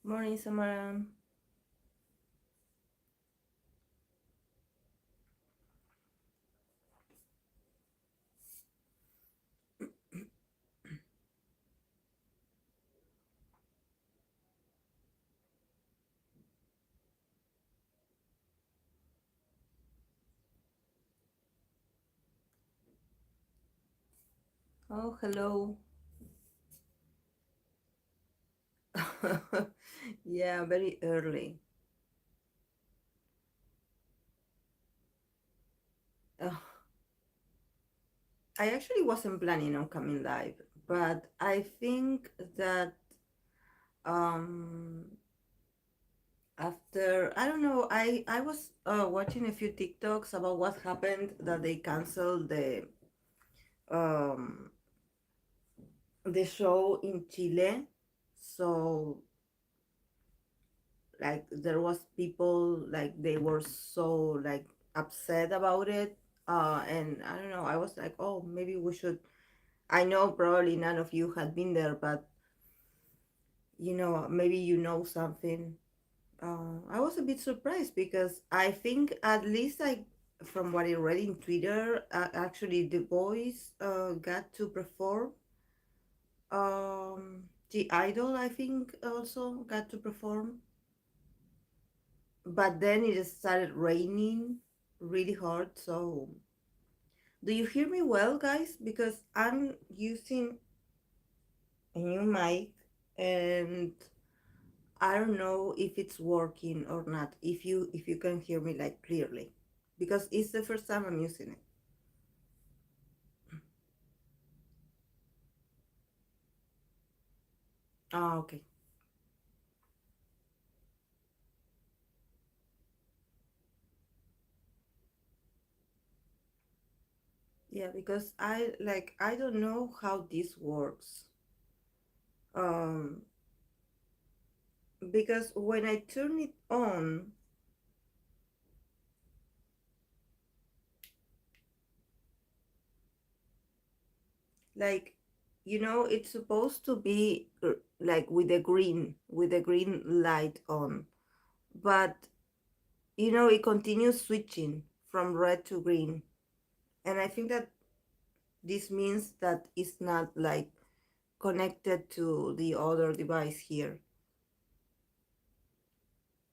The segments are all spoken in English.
Morning, Samara. Oh, hello. Yeah, very early. Uh, I actually wasn't planning on coming live, but I think that um after I don't know, I was watching a few TikToks about what happened that they canceled um the show in Chile. So like there was people like they were so like upset about it, and I don't know, I was like, oh, maybe we should. I know probably none of you had been there, but maybe something. I was a bit surprised because I think, at least like from what I read in Twitter, actually the boys got to perform. The Idol, I think, also got to perform, but then it started raining really hard. So, do you hear me well, guys? Because I'm using a new mic, and I don't know if it's working or not. If you can hear me like clearly, because it's the first time I'm using it. Ah, okay. Yeah, because I don't know how this works. Um, because when I turn it on, like it's supposed to be like with the green light on, but it continues switching from red to green, and I think that this means that it's not like connected to the other device here.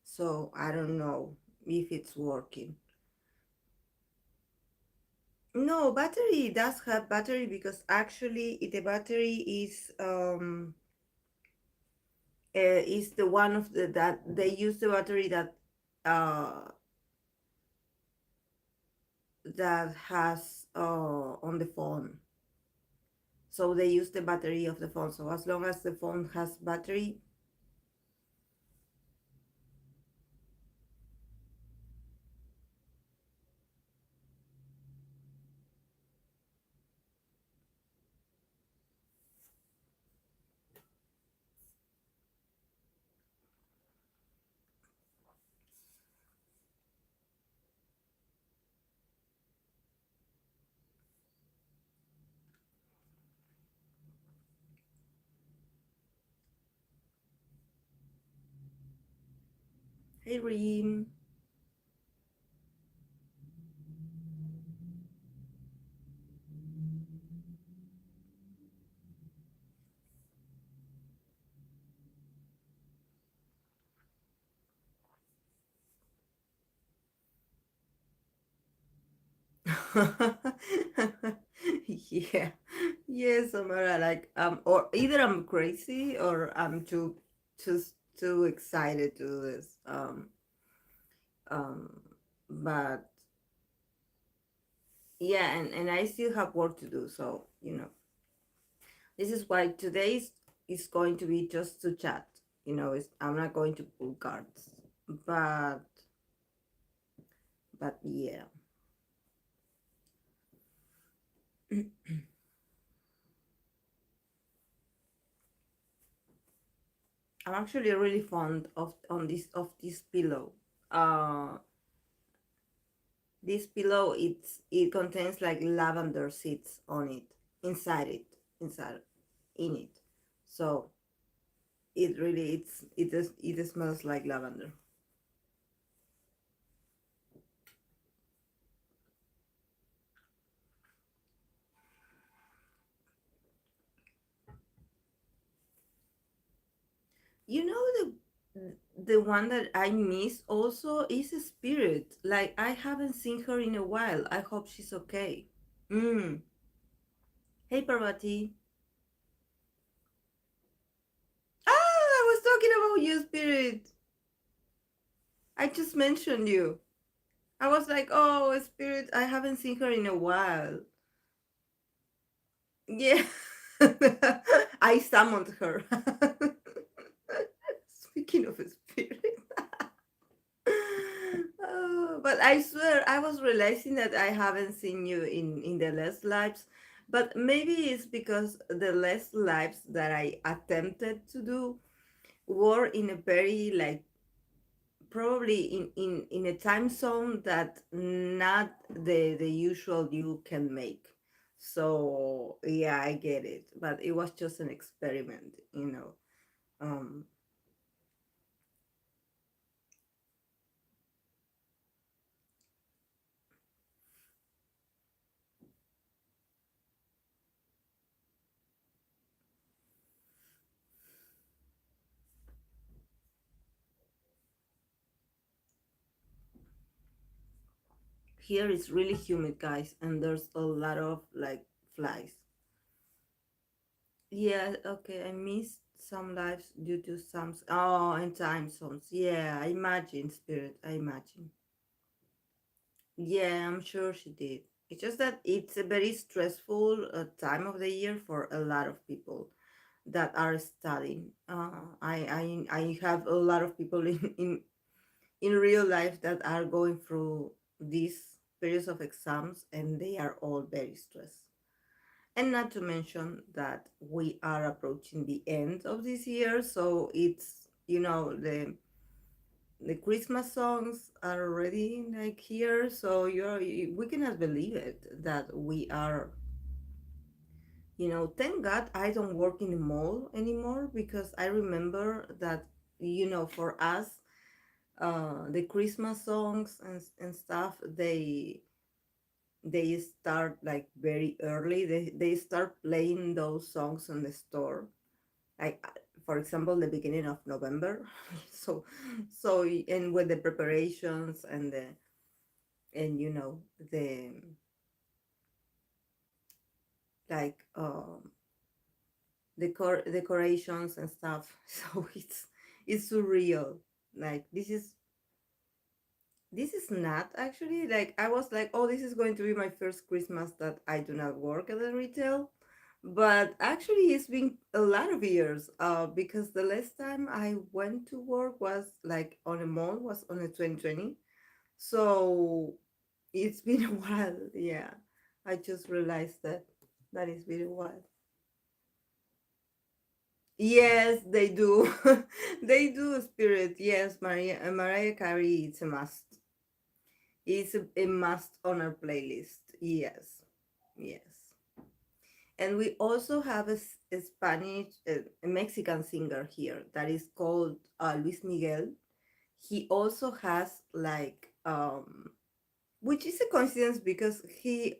So I don't know if it's working. No, battery does have battery, because actually the battery is the one of the that they use the battery uh that has on the phone. So they use the battery of the phone. So as long as the phone has battery. Hey, Reem. Yeah, yes, Samara. Like or either I'm crazy or I'm just too excited to do this. Um, but yeah, and I still have work to do. So this is why is going to be just to chat. I'm not going to pull cards, but yeah. I'm actually really fond of this pillow. Uh, this pillow, it contains like lavender seeds on it, inside it, inside in it. So it really it smells like lavender. You know, the one that I miss also is a Spirit. Like I haven't seen her in a while. I hope she's okay. Mm. Hey Parvati. Ah, I was talking about you, Spirit. I just mentioned you. I was like, oh, Spirit, I haven't seen her in a while. Yeah. I summoned her. Speaking of a spirit. But I swear I was realizing that I haven't seen you in the last lives. But maybe it's because the last lives that I attempted to do were in a very like probably in a time zone that not the usual you can make. So yeah, I get it, but it was just an experiment, you know. um Here it's really humid, guys, and there's a lot of like flies. Yeah, okay, I missed some lives due to some oh, and time zones. Yeah, I imagine, Spirit, I imagine. Yeah, I'm sure she did. It's just that it's a very stressful time of the year for a lot of people that are studying. I have a lot of people in real life that are going through these periods of exams, and they are all very stressed. And not to mention that we are approaching the end of this year, so it's, you know, the Christmas songs are already like here, so we cannot believe it that we are, you know. Thank God I don't work in the mall anymore, because I remember that, you know, for us, the Christmas songs and stuff, they start like very early. They start playing those songs on the store, like for example the beginning of November. so and with the preparations and the and you know the like decorations and stuff. So it's surreal. Like this is not actually, like I was like, oh, this is going to be my first Christmas that I do not work at the retail. But actually it's been a lot of years, because the last time I went to work was like on a mall, was on a 2020. So it's been a while. Yeah, I just realized that it's been a while. Yes, they do. They do, Spirit. Yes, Mariah Carey, it's a must. It's a must on our playlist. Yes, yes. And we also have a Spanish, a Mexican singer here that is called Luis Miguel. He also has like, which is a coincidence because he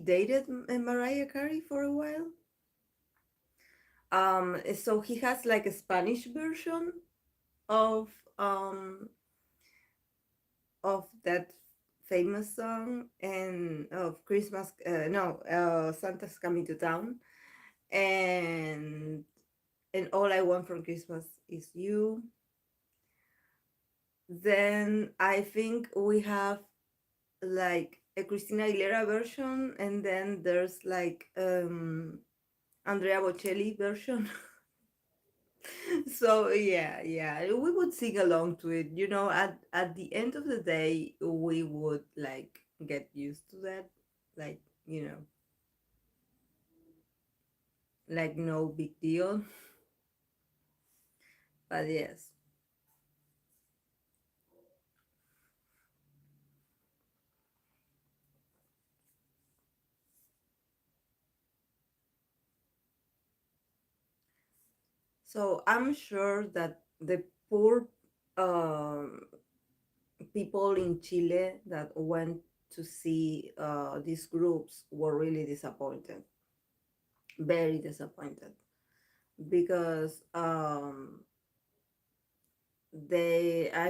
dated Mariah Carey for a while. So he has like a Spanish version of um of that famous song and of Christmas. No, Santa's Coming to Town, and All I Want for Christmas is You. Then I think we have like a Christina Aguilera version, and then there's like Andrea Bocelli version. So yeah, yeah, we would sing along to it. You know, at the end of the day, we would like get used to that. Like, you know, like no big deal. But yes. So I'm sure that the poor um, people in Chile that went to see these groups were really disappointed, very disappointed, because I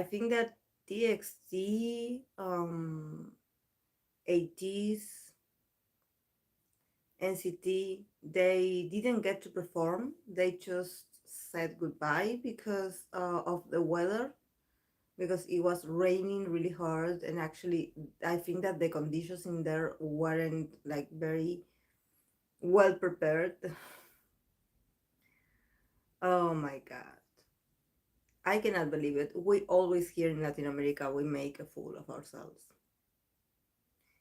think that TXT, 80s, NCT, they didn't get to perform. They just said goodbye because of the weather, because it was raining really hard. And actually, I think that the conditions in there weren't like very well prepared. Oh my God. I cannot believe it. We always here in Latin America, we make a fool of ourselves.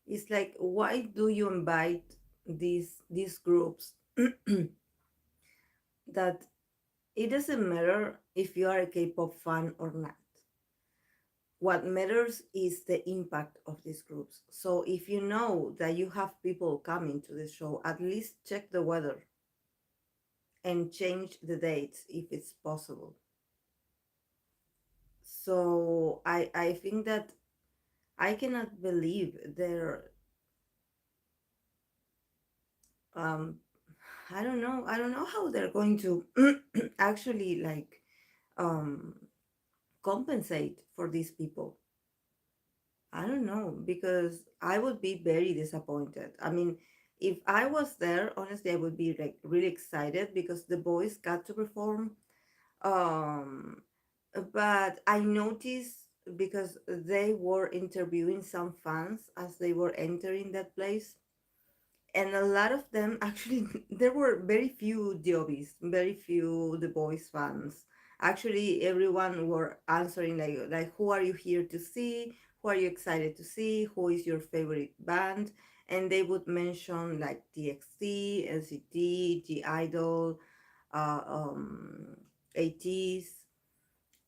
It's like, why do you invite these groups that it doesn't matter if you are a K-pop fan or not. What matters is the impact of these groups. So if you know that you have people coming to the show, at least check the weather and change the dates if it's possible. So I think that I cannot believe they're um I don't know how they're going to actually like um compensate for these people. I don't know, because I would be very disappointed. I mean, if I was there, honestly, I would be like really excited because the boys got to perform. Um, but I noticed because they were interviewing some fans as they were entering that place, and a lot of them actually there were very few Diobis, very few the boys fans. Actually, everyone were answering like who are you here to see, who are you excited to see, who is your favorite band, and they would mention like TXT, NCT, G Idol, uh, um, ATs,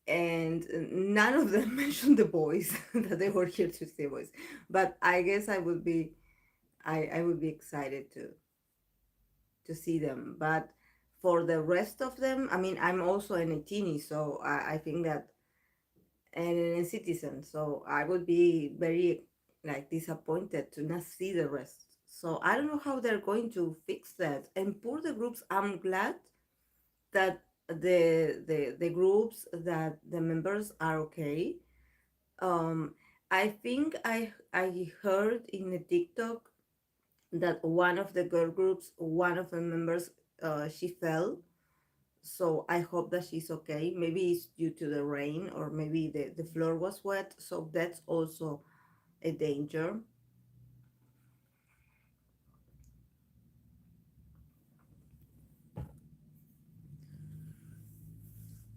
and none of them mentioned the boys that they were here to see boys. But I guess I would be excited to see them. But for the rest of them, I mean, I'm also an Etini, so I think that, and a citizen, so I would be very like disappointed to not see the rest. So I don't know how they're going to fix that. And for the groups, I'm glad that the groups that the members are okay. Um, I think I heard in the TikTok that one of the girl groups, one of the members, she fell. So I hope that she's okay. Maybe it's due to the rain, or maybe the floor was wet. So that's also a danger.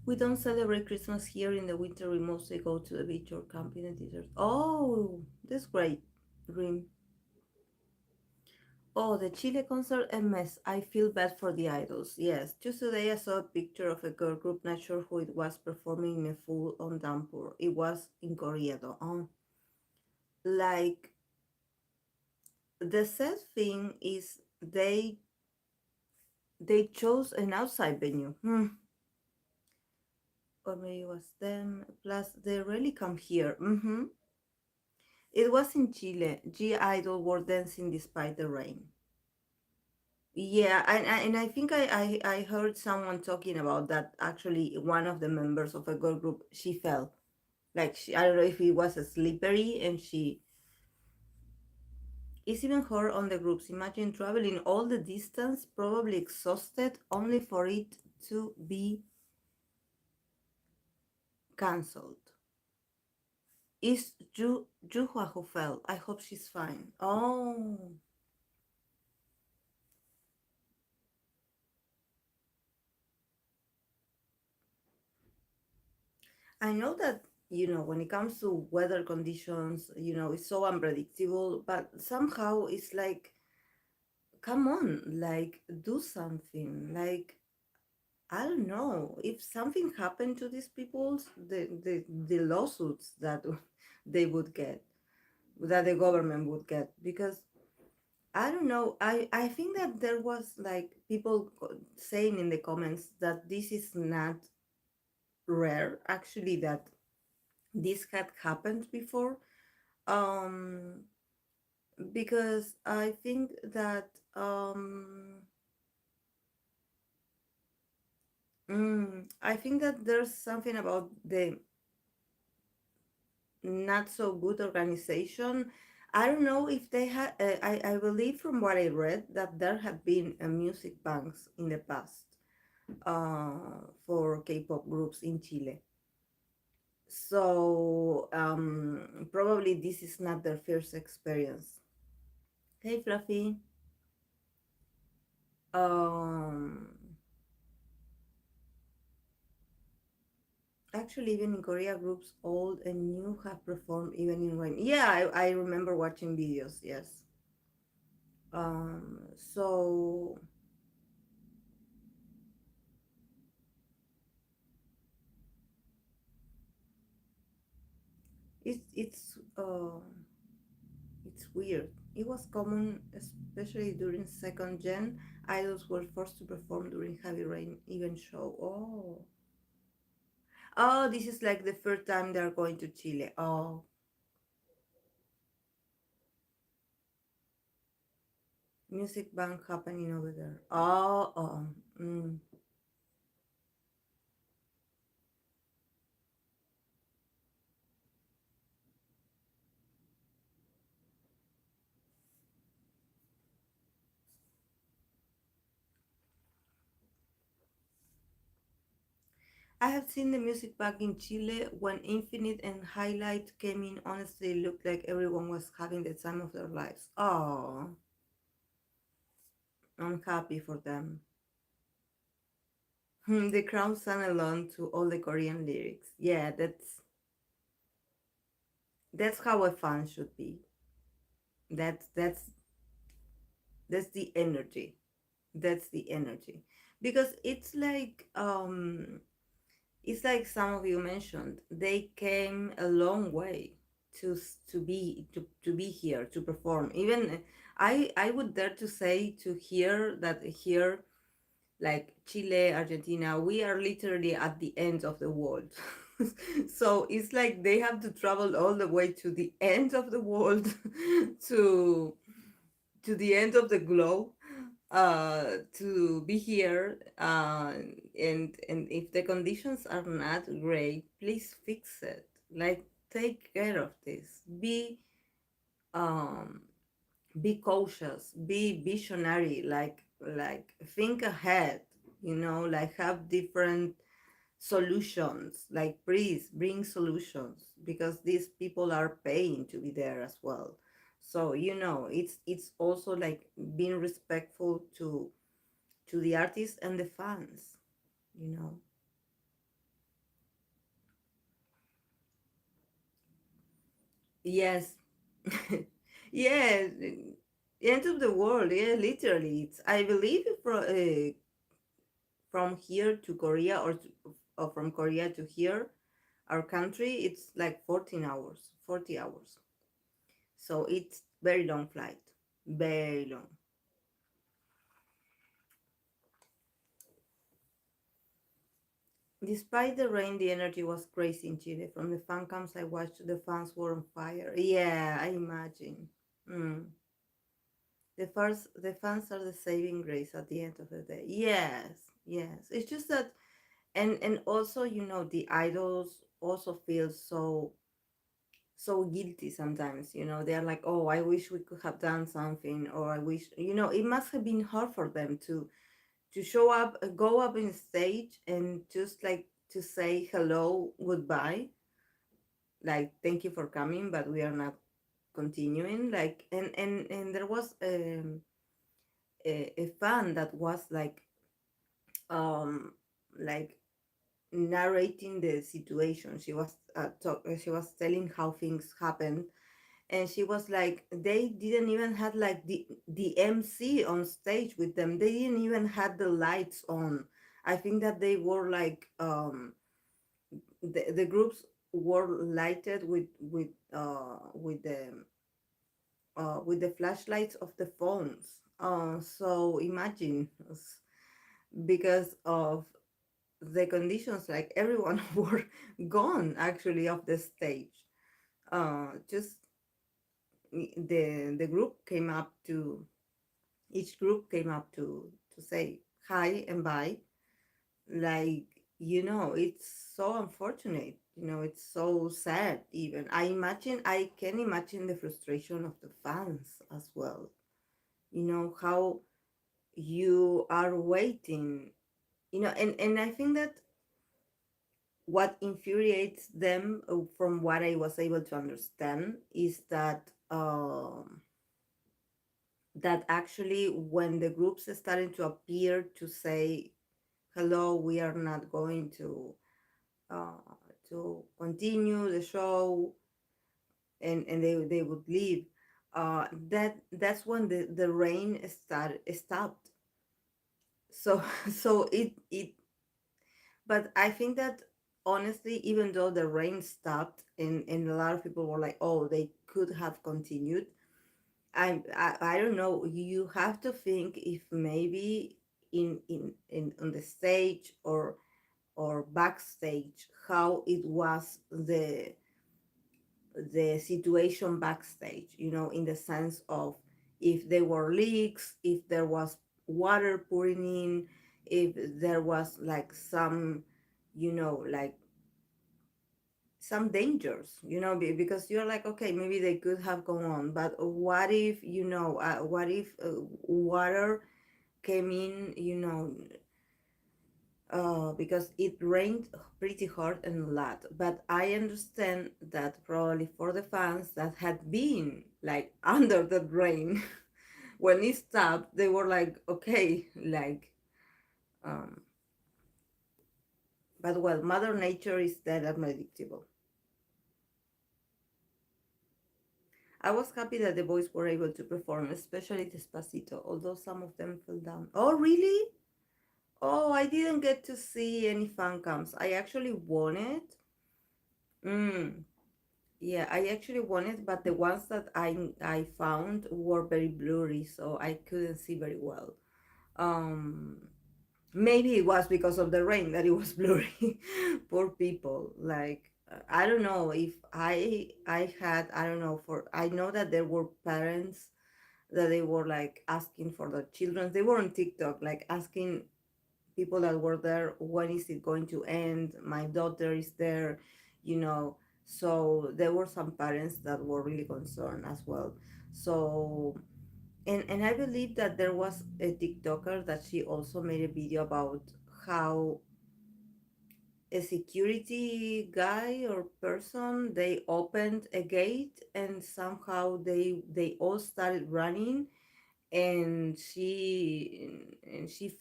We don't celebrate Christmas here in the winter. We mostly go to the beach or camp in the desert. Oh, that's great, Dream. Oh, the Chile concert, a mess. I feel bad for the idols. Yes, just today I saw a picture of a girl group, not sure who it was, performing in a full on downpour. It was in Corriedo. Like, the sad thing is they chose an outside venue. Or maybe it was them. Plus, they really come here. It was in Chile. G Idol were dancing despite the rain. Yeah, and I think I heard someone talking about that. Actually, one of the members of a girl group, she fell. Like, I don't know if it was a slippery, and she. It's even her on the groups. Imagine traveling all the distance, probably exhausted, only for it to be cancelled. It's Juhua who fell. I hope she's fine. Oh, I know that, when it comes to weather conditions, it's so unpredictable, but somehow it's like, come on, like, do something. Like, I don't know if something happened to these people, the lawsuits that they would get, that the government would get, because I don't know. I think that there was like people saying in the comments that this is not rare, actually, that this had happened before. Um, because I think that I think that there's something about the not so good organization. I don't know if they had. I believe from what I read that there had been music banks in the past for K-pop groups in Chile. So probably this is not their first experience. Hey, Fluffy. Um, Actually, even in Korea, groups old and new have performed even in rain. Yeah, I remember watching videos. Yes. So it's weird. It was common, especially during second gen. Idols were forced to perform during heavy rain, even show. Oh, this is like the first time they're going to Chile. Oh, music bank happening over there. Mm. I have seen the music back in Chile when Infinite and Highlight came in. Honestly, it looked like everyone was having the time of their lives. Oh, I'm happy for them. The crowd sang along to all the Korean lyrics. Yeah, that's how a fan should be. That's that's the energy. That's the energy. Because it's like some of you mentioned, they came a long way to be here to perform. Even I would dare to say to hear that here, like Chile, Argentina, we are literally at the end of the world. So it's like they have to travel all the way to the end of the world to the end of the globe to be here, and if the conditions are not great, please fix it. Like, take care of this. Um be cautious, be visionary, like think ahead, like have different solutions. Like, please bring solutions, because these people are paying to be there as well. So it's also like being respectful to the artists and the fans you know yes. Yeah, end of the world. Yeah, literally, it's, I believe, from here to Korea, or from Korea to here, our country, it's like 14 hours, 40 hours. So it's very long flight, very long. Despite the rain, the energy was crazy in Chile. From the fan cams I watched, the fans were on fire. Yeah, I imagine. Mm. The fans are the saving grace at the end of the day. Yes, yes. It's just that, and also, the idols also feel so guilty sometimes. They're like, oh, I wish we could have done something, or I wish, it must have been hard for them to show up, go up in stage, and just like to say hello, goodbye, like thank you for coming, but we are not continuing. Like, and there was a fan that was um like narrating the situation. She was telling how things happened, and she was like, they didn't even have like the MC on stage with them. They didn't even had the lights on. I think that they were like the groups were lighted with the flashlights of the phones. So imagine because of the conditions, like everyone were gone actually off the stage. Just the group came up to each group came up to say hi and bye. Like, it's so unfortunate. It's so sad. Even I can imagine the frustration of the fans as well. How you are waiting. And I think that what infuriates them, from what I was able to understand, is that actually when the groups started to appear to say hello, we are not going uh, to continue the show, and they would leave, that's when the rain stopped. So so it but I think that, honestly, even though the rain stopped, and a lot of people were like, oh, they could have continued. I don't know. You have to think if maybe in on the stage or backstage, how it was the situation backstage, in the sense of if there were leaks, if there was water pouring in, if there was like some, like some dangers, because you're like, okay, maybe they could have gone on, but what if, what if water came in, because it rained pretty hard and a lot. But I understand that probably for the fans that had been like under the rain, when it stopped, they were like, okay, like, um, but well, Mother Nature is that unpredictable. I was happy that the boys were able to perform, especially Despacito, although some of them fell down. Oh, really? Oh, I didn't get to see any fan cams. I actually wanted. Mm, yeah, I actually wanted, but the ones that I found were very blurry, so I couldn't see very well. Um, Maybe it was because of the rain that it was blurry. Poor people. Like, I don't know if I had, I don't know, for I know that there were parents that they were like asking for their children. They were on TikTok, like asking people that were there, when is it going to end? My daughter is there, you know. So there were some parents that were really concerned as well. So, and I believe that there was a TikToker that she also made a video about how a security guy or person, they opened a gate and somehow they all started running, and she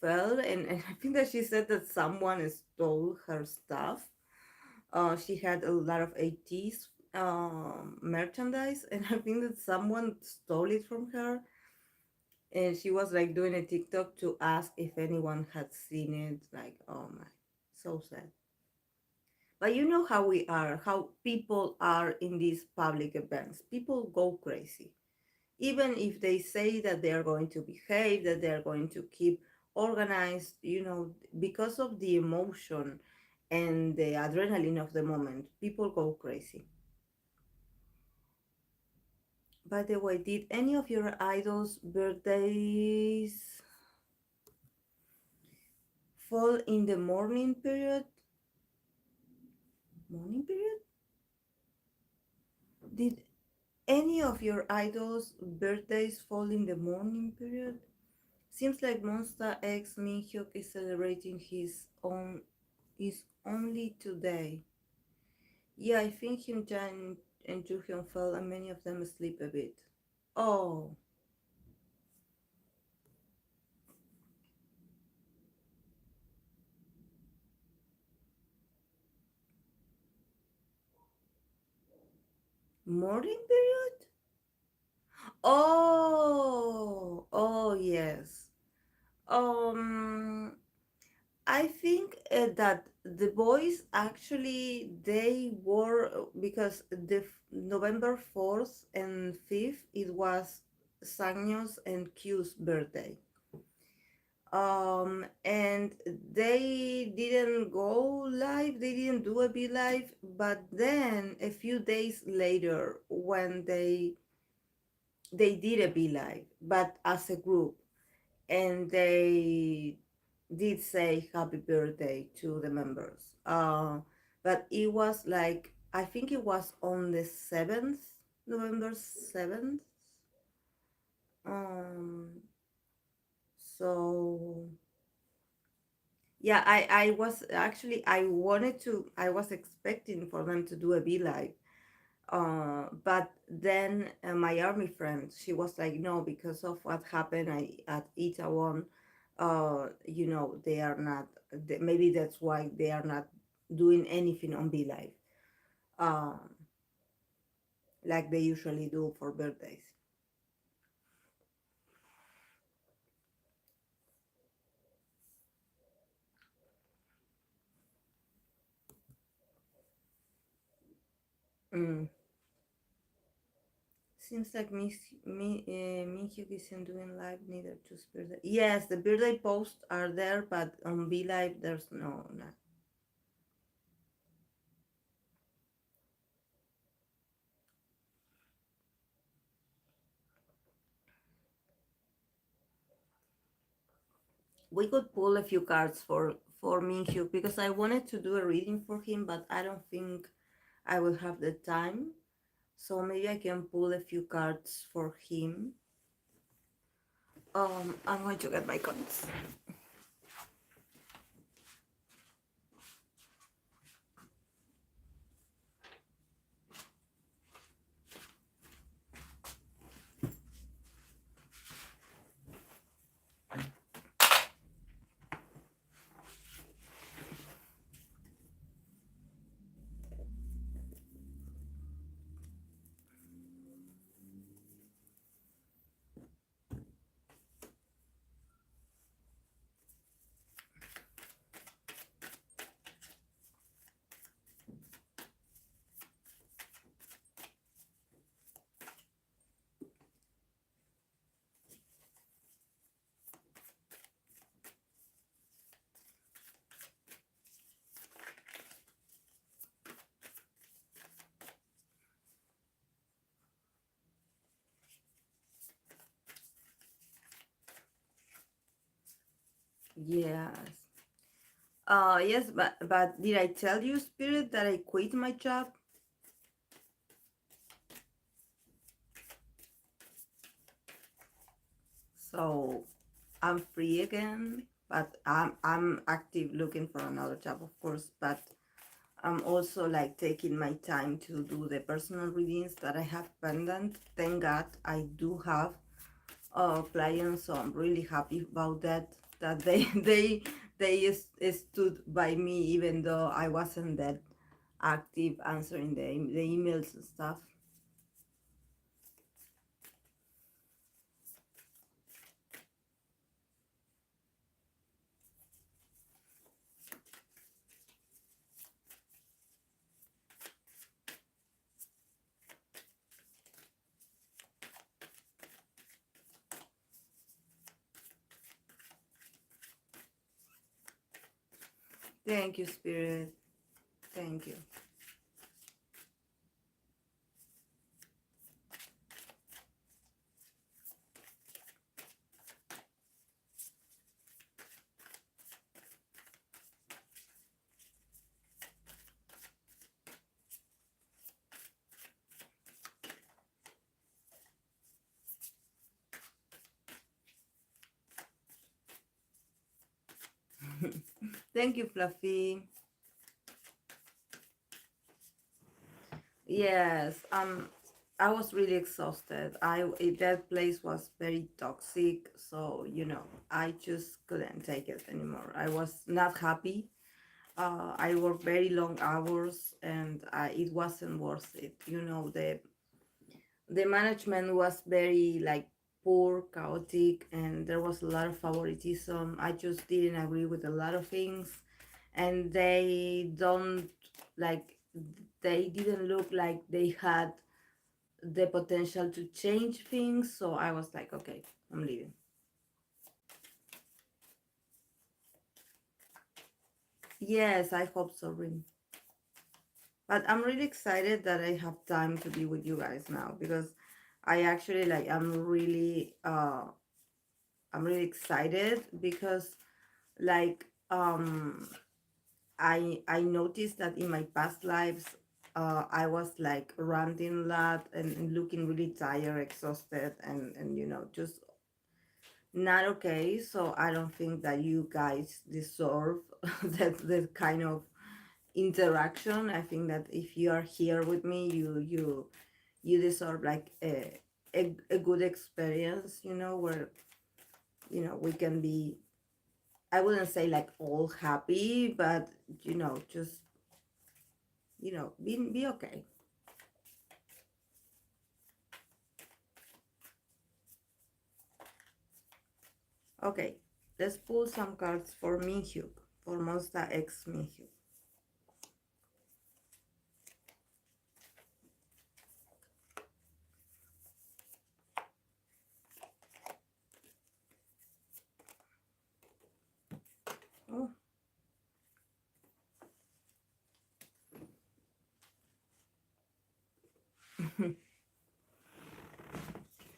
fell, and I think that she said that someone stole her stuff. She had a lot of 80s merchandise, and I think that someone stole it from her, and she was like doing a TikTok to ask if anyone had seen it. Like, oh my, so sad. But you know how we are, how people are in these public events. People go crazy. Even if they say that they are going to behave, that they are going to keep organized, because of the emotion and the adrenaline of the moment, people go crazy. By the way, did any of your idols' birthdays fall in the morning period? Morning period? Did any of your idols' birthdays fall in the morning period? Seems like Monster X Minhyuk is celebrating his only today. Yeah, I think Hyun Chan and Joo Hyun fell, and many of them sleep a bit. Oh, morning period? Oh, oh yes. Um, I think that the boys actually they were because November 4th and 5th it was Sanyo's and Q's birthday. And they didn't go live, they didn't do a be live, but then a few days later when they did a be live, but as a group, and they did say happy birthday to the members. But it was like I think it was on the 7th, November 7th. Um, so yeah, I was actually I was expecting for them to do a be live. But then my army friend, she was like, no, because of what happened at Itaewon, they are not. Maybe that's why they are not doing anything on Be Live, um, like they usually do for birthdays. Mm. Seems like Minhyuk isn't doing live neither to birthday. Yes, the birthday posts are there, but on Be Live there's no. We could pull a few cards for Minhyuk because I wanted to do a reading for him, but I don't think I will have the time. So maybe I can pull a few cards for him. I'm going to get my cards. Yes. Yes, but did I tell you, Spirit, that I quit my job? So I'm free again, but I'm active looking for another job, of course. But I'm also like taking my time to do the personal readings that I have pending. Thank God I do have clients, so I'm really happy about that. That they stood by me even though I wasn't that active answering the emails and stuff. Thank you, Spirit. Thank you. Thank you, Fluffy. Yes, I was really exhausted. That place was very toxic, so I just couldn't take it anymore. I was not happy. I worked very long hours, and it wasn't worth it. The management was very like poor, chaotic, and there was a lot of favoritism. I just didn't agree with a lot of things, and they don't like they didn't look like they had the potential to change things. So I was like, okay, I'm leaving. Yes, I hope so, Rin. But I'm really excited that I have time to be with you guys now because I actually like I'm really excited because like I noticed that in my past lives I was like ranting a lot and looking really tired, exhausted, and just not okay. So I don't think that you guys deserve that kind of interaction. I think that if you are here with me, you deserve like a good experience, where we can be, I wouldn't say like all happy, but just be okay. Okay, let's pull some cards for Minhyuk, for Monster X Minhyuk. Oh.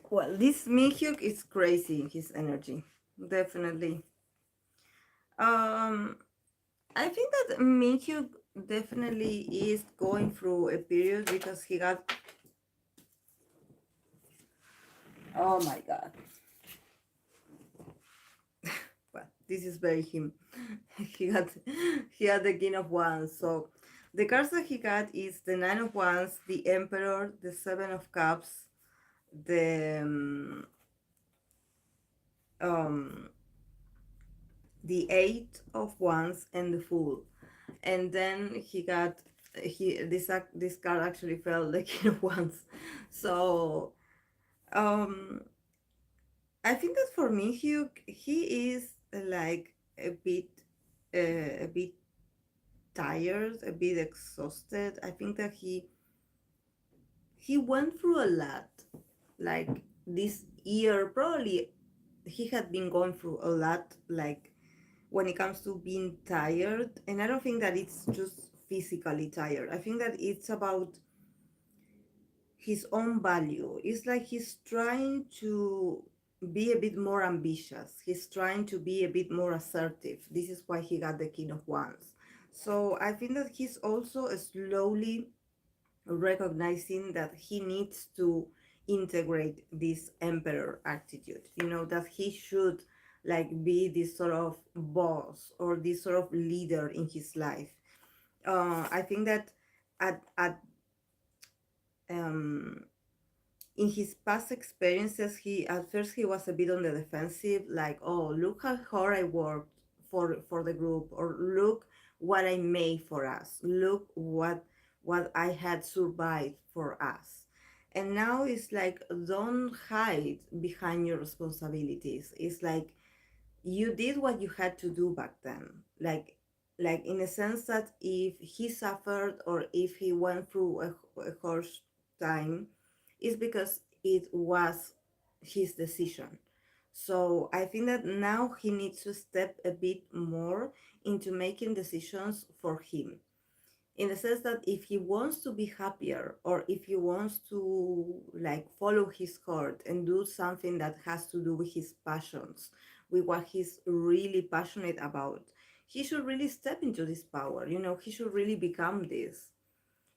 Well, this Minhyuk is crazy in his energy, definitely. um I think that Minhyuk definitely is going through a period because he got, oh my god, well, this is very him. he got he had the King of Wands. So the cards that he got is the Nine of Wands, the Emperor, the Seven of Cups, the um the Eight of Wands, and the Fool. And then he got, this card actually fell the King of Wands. So um I think that for me, he is like a bit tired, a bit exhausted. I think that he went through a lot, like this year. Probably he had been going through a lot, like when it comes to being tired. And I don't think that it's just physically tired. I think that it's about his own value. It's like he's trying to be a bit more ambitious. He's trying to be a bit more assertive. This is why he got the King of Wands. So I think that he's also slowly recognizing that he needs to integrate this emperor attitude. That he should like be this sort of boss or this sort of leader in his life. I think that at um in his past experiences, he at first he was a bit on the defensive, like, oh, look how hard I worked for the group, or look what I made for us, look what I had survived for us. And now it's like, don't hide behind your responsibilities. It's like you did what you had to do back then. Like in a sense that if he suffered or if he went through a harsh time, it's because it was his decision. So I think that now he needs to step a bit more into making decisions for him, in the sense that if he wants to be happier, or if he wants to like follow his heart and do something that has to do with his passions, with what he's really passionate about, he should really step into this power. He should really become this.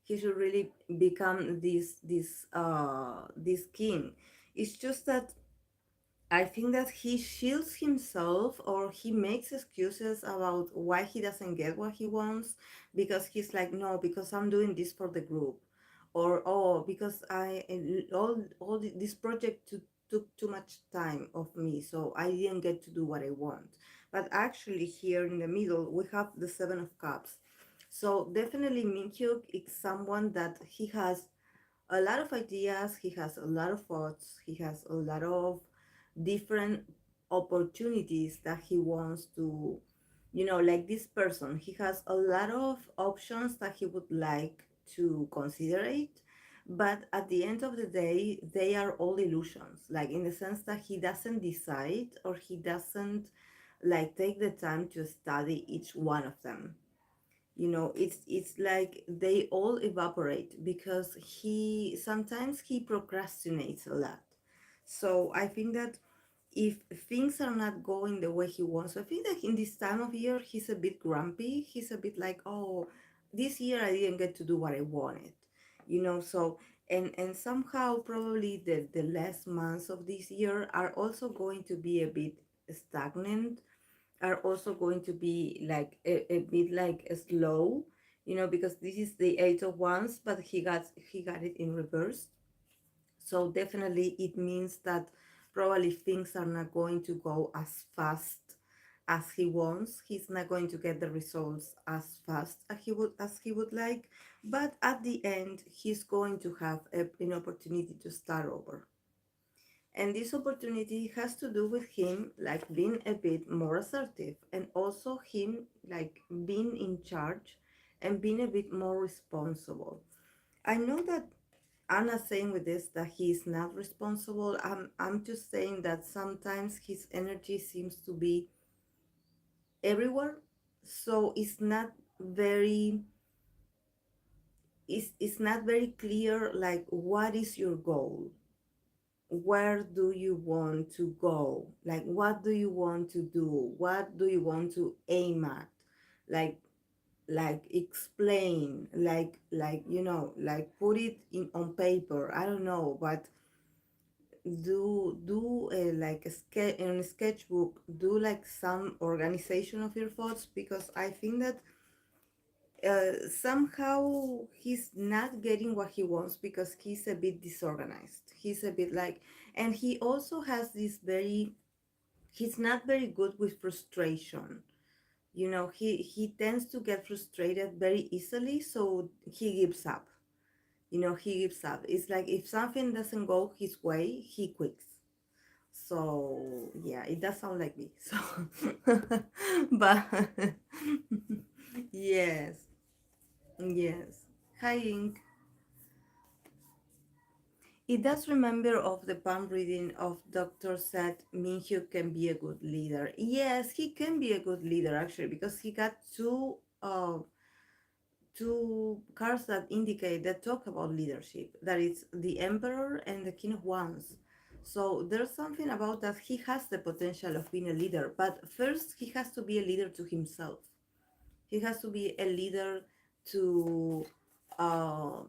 He should really become this king. It's just that I think that he shields himself, or he makes excuses about why he doesn't get what he wants, because he's like, no, because I'm doing this for the group, or oh, because this project took too much time of me, so I didn't get to do what I want. But actually, here in the middle, we have the Seven of Cups. So definitely, Minhyuk is someone that he has a lot of ideas, he has a lot of thoughts, he has a lot of different opportunities that he wants to, like this person, he has a lot of options that he would like to consider it, but at the end of the day they are all illusions, like in the sense that he doesn't decide, or he doesn't like take the time to study each one of them. It's like they all evaporate because he sometimes he procrastinates a lot. So I think that if things are not going the way he wants, I think that in this time of year he's a bit grumpy. He's a bit like, oh, this year I didn't get to do what I wanted, so and somehow probably the last months of this year are also going to be a bit stagnant, are also going to be like a bit like slow, because this is the Eight of Wands, but he got it in reverse. So definitely it means that probably things are not going to go as fast as he wants. He's not going to get the results as fast as he would like, but at the end he's going to have an opportunity to start over. And this opportunity has to do with him like being a bit more assertive, and also him like being in charge and being a bit more responsible. I know that I'm not saying with this that he's not responsible. I'm just saying that sometimes his energy seems to be everywhere. So it's not very clear like what is your goal? Where do you want to go? Like what do you want to do? What do you want to aim at? Like explain, like put it in on paper. I don't know, but do like a sketch in a sketchbook, do like some organization of your thoughts, because I think that somehow he's not getting what he wants because he's a bit disorganized. He's a bit like, and he also has this very, he's not very good with frustration. He tends to get frustrated very easily, so he gives up. He gives up. It's like if something doesn't go his way, he quits. So yeah, it does sound like me. So, but yes, yes. Hi, Ink. It does remember of the palm reading of Dr. said Minhyuk can be a good leader. Yes, he can be a good leader actually, because he got two cards that indicate that talk about leadership. That is the Emperor and the King of Wands. So there's something about that he has the potential of being a leader, but first he has to be a leader to himself. He has to be a leader to uh,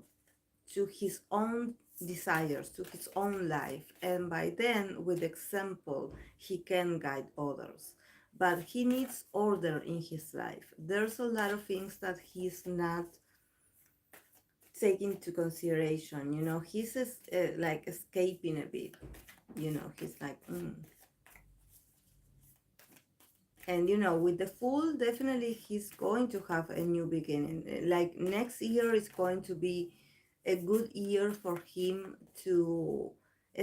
to his own desires, to his own life, and by then, with example, he can guide others. But he needs order in his life. There's a lot of things that he's not taking into consideration. He's like escaping a bit. He's like, and with the Fool, definitely he's going to have a new beginning. Like next year is going to be a good year for him to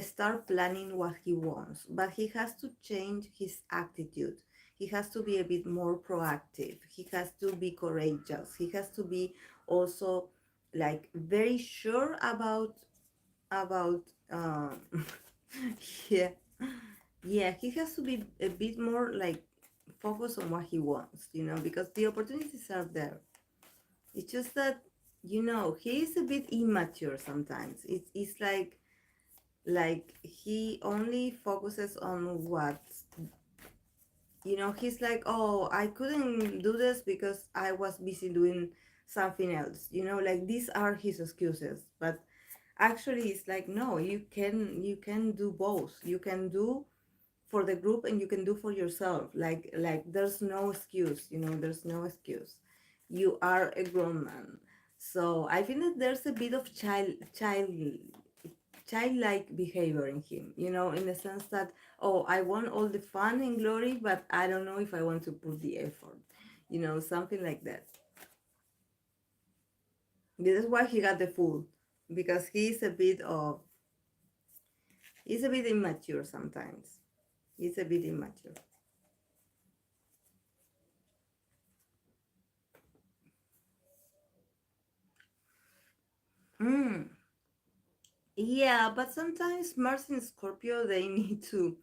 start planning what he wants, but he has to change his attitude. He has to be a bit more proactive. He has to be courageous. He has to be also like very sure about yeah, yeah, he has to be a bit more like focused on what he wants, because the opportunities are there. It's just that, he is a bit immature sometimes. It's like he only focuses on what, he's like, oh, I couldn't do this because I was busy doing something else, like these are his excuses. But actually it's like, no, you can do both. You can do for the group and you can do for yourself. Like there's no excuse, there's no excuse. You are a grown man. So I think that there's a bit of childlike behavior in him, in the sense that, oh, I want all the fun and glory, but I don't know if I want to put the effort, something like that. This is why he got the Fool, because he's a bit immature sometimes. It's a bit immature. Mm. Yeah, but sometimes Mars in Scorpio, they need to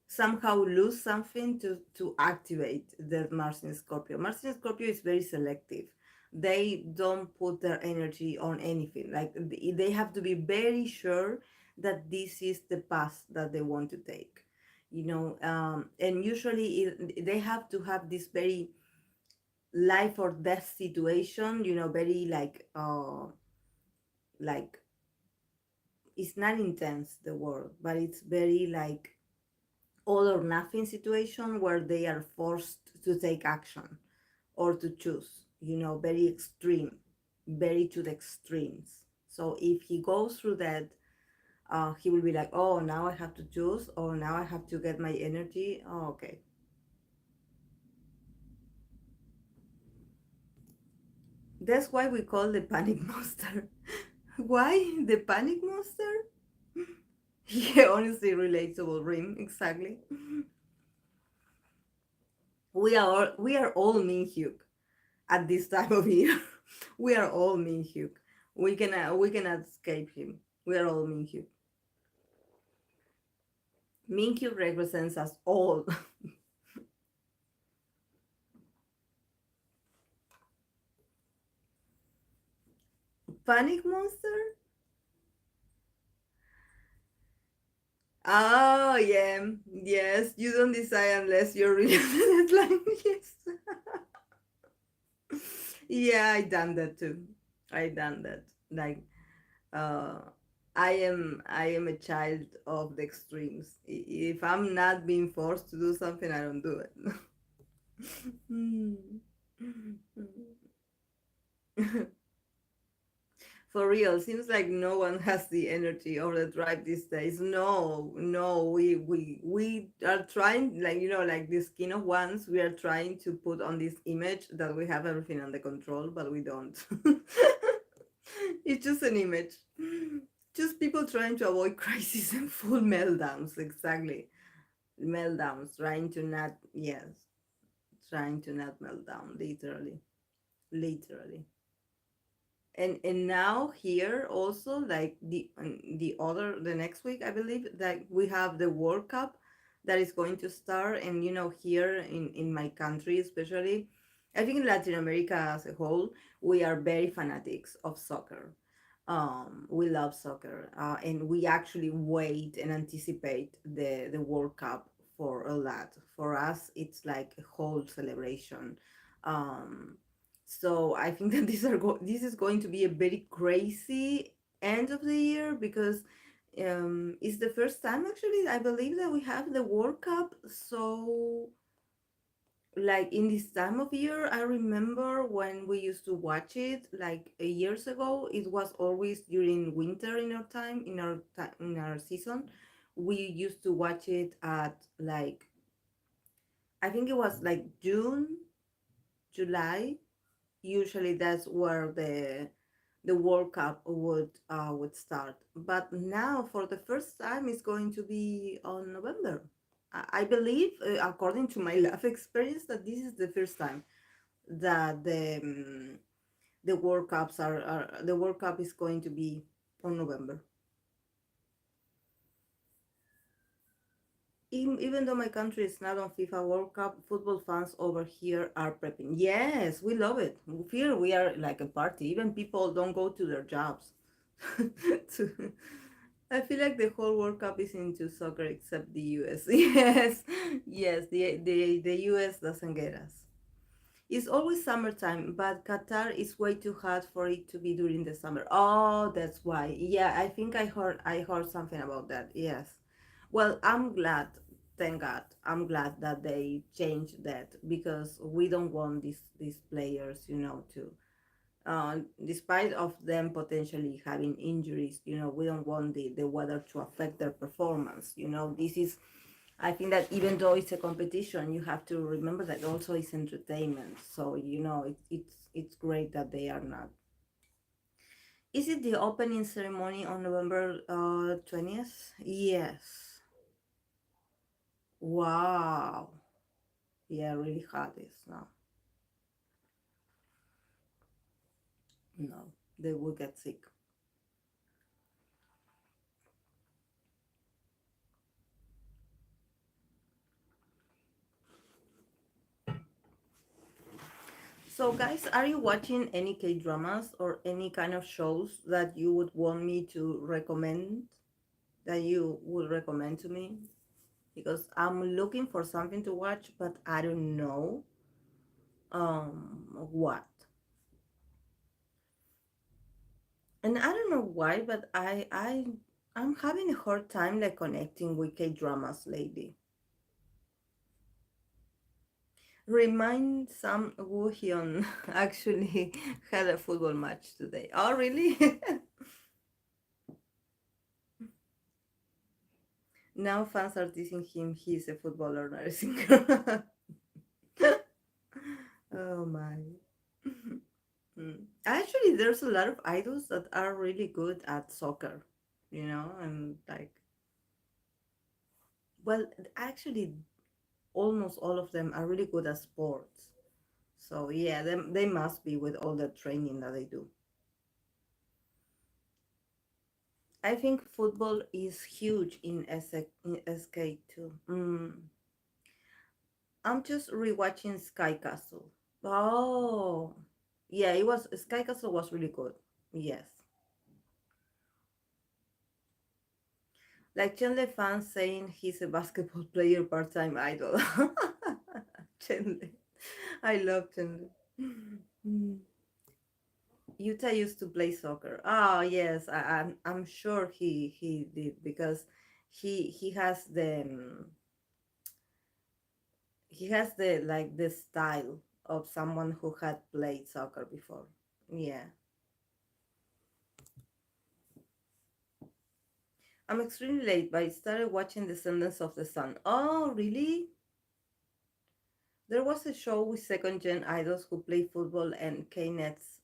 somehow lose something to activate the Mars in Scorpio. Mars in Scorpio is very selective. They don't put their energy on anything. Like they have to be very sure that this is the path that they want to take. And usually they have to have this very life or death situation. Very like it's not intense the word, but it's very like all or nothing situation where they are forced to take action or to choose, very extreme, very to the extremes. So if he goes through that, he will be like, oh, now I have to choose, or now I have to get my energy. Oh, okay. That's why we call the panic monster. Why the panic monster? Yeah, honestly, relatable, Rim. Exactly. We are all Min Hyuk at this time of year. We are all Min Hyuk. We cannot escape him. We are all Min Hyuk. Min Hyuk represents us all. Panic monster? Oh yeah, yes. You don't decide unless you're really the deadline. Yes. Yeah, I done that too. I done that. Like, uh, I am a child of the extremes. If I'm not being forced to do something, I don't do it. Hmm. For real, seems like no one has the energy or the drive these days. No, no, we are trying, like, like the skin of ones. We are trying to put on this image that we have everything under control, but we don't. It's just an image. Just people trying to avoid crisis and full meltdowns. Exactly, meltdowns. Trying to not, yes, trying to not melt down. Literally, literally. And now here also, like the next week, I believe that we have the World Cup that is going to start. And here in my country especially, I think in Latin America as a whole, we are very fanatics of soccer. We love soccer, and we actually wait and anticipate the World Cup for a lot. For us, it's like a whole celebration. um so I think that this is going to be a very crazy end of the year, because it's the first time, actually, I believe, that we have the World Cup. So, like, in this time of year, I remember when we used to watch it like years ago. It was always during winter in our time, in our season. We used to watch it at, like, I think it was like June, July. Usually that's where the World Cup would start. But now, for the first time, it's going to be on November. I believe, according to my life experience, that this is the first time that the the World Cup is going to be on November. Even though my country is not on FIFA World Cup, football fans over here are prepping. Yes, we love it. Here we are like a party. Even people don't go to their jobs. to, I feel like the whole World Cup is into soccer except the US. Yes, yes, the US doesn't get us. It's always summertime, but Qatar is way too hot for it to be during the summer. Oh, that's why. Yeah, I think I heard something about that. Yes. Well, I'm glad. Thank God. I'm glad that they changed that, because we don't want these players, to despite of them potentially having injuries, we don't want the weather to affect their performance. This is, I think that even though it's a competition, you have to remember that also it's entertainment. So, it's great that they are not. Is it the opening ceremony on November 20th? Yes. Wow. Yeah, really hot is no. No, they will get sick. So, guys, are you watching any K dramas or any kind of shows that you would want me to recommend? That you would recommend to me? Because I'm looking for something to watch, but I don't know what. And I don't know why, but I'm having a hard time like connecting with K dramas lately. Remind Sam Woo Hyun actually had a football match today. Oh, really? Now fans are teasing him he's a footballer, not a singer. Oh my. Actually, there's a lot of idols that are really good at soccer, and like, well, actually, almost all of them are really good at sports. So yeah, they must be with all the training that they do. I think football is huge in SK too. I'm just rewatching Sky Castle. Oh, yeah, it was Sky Castle was really good. Yes, like Chenle fans saying he's a basketball player part-time idol. Chenle, I love Chenle. Mm. Utah used to play soccer. Oh yes, I'm sure he did because he has the like the style of someone who had played soccer before. Yeah. I'm extremely late, but I started watching Descendants of the Sun. Oh, really? There was a show with second gen idols who play football, and K-Nets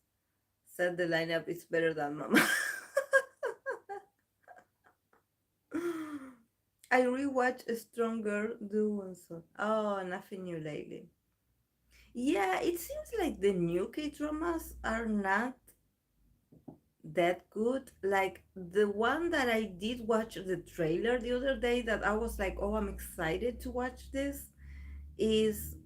said the lineup is better than Mama. I rewatched A Strong Girl Do One Song. Oh, nothing new lately. Yeah, it seems like the new K dramas are not that good. Like the one that I did watch the trailer the other day, that I was like, oh, I'm excited to watch this, is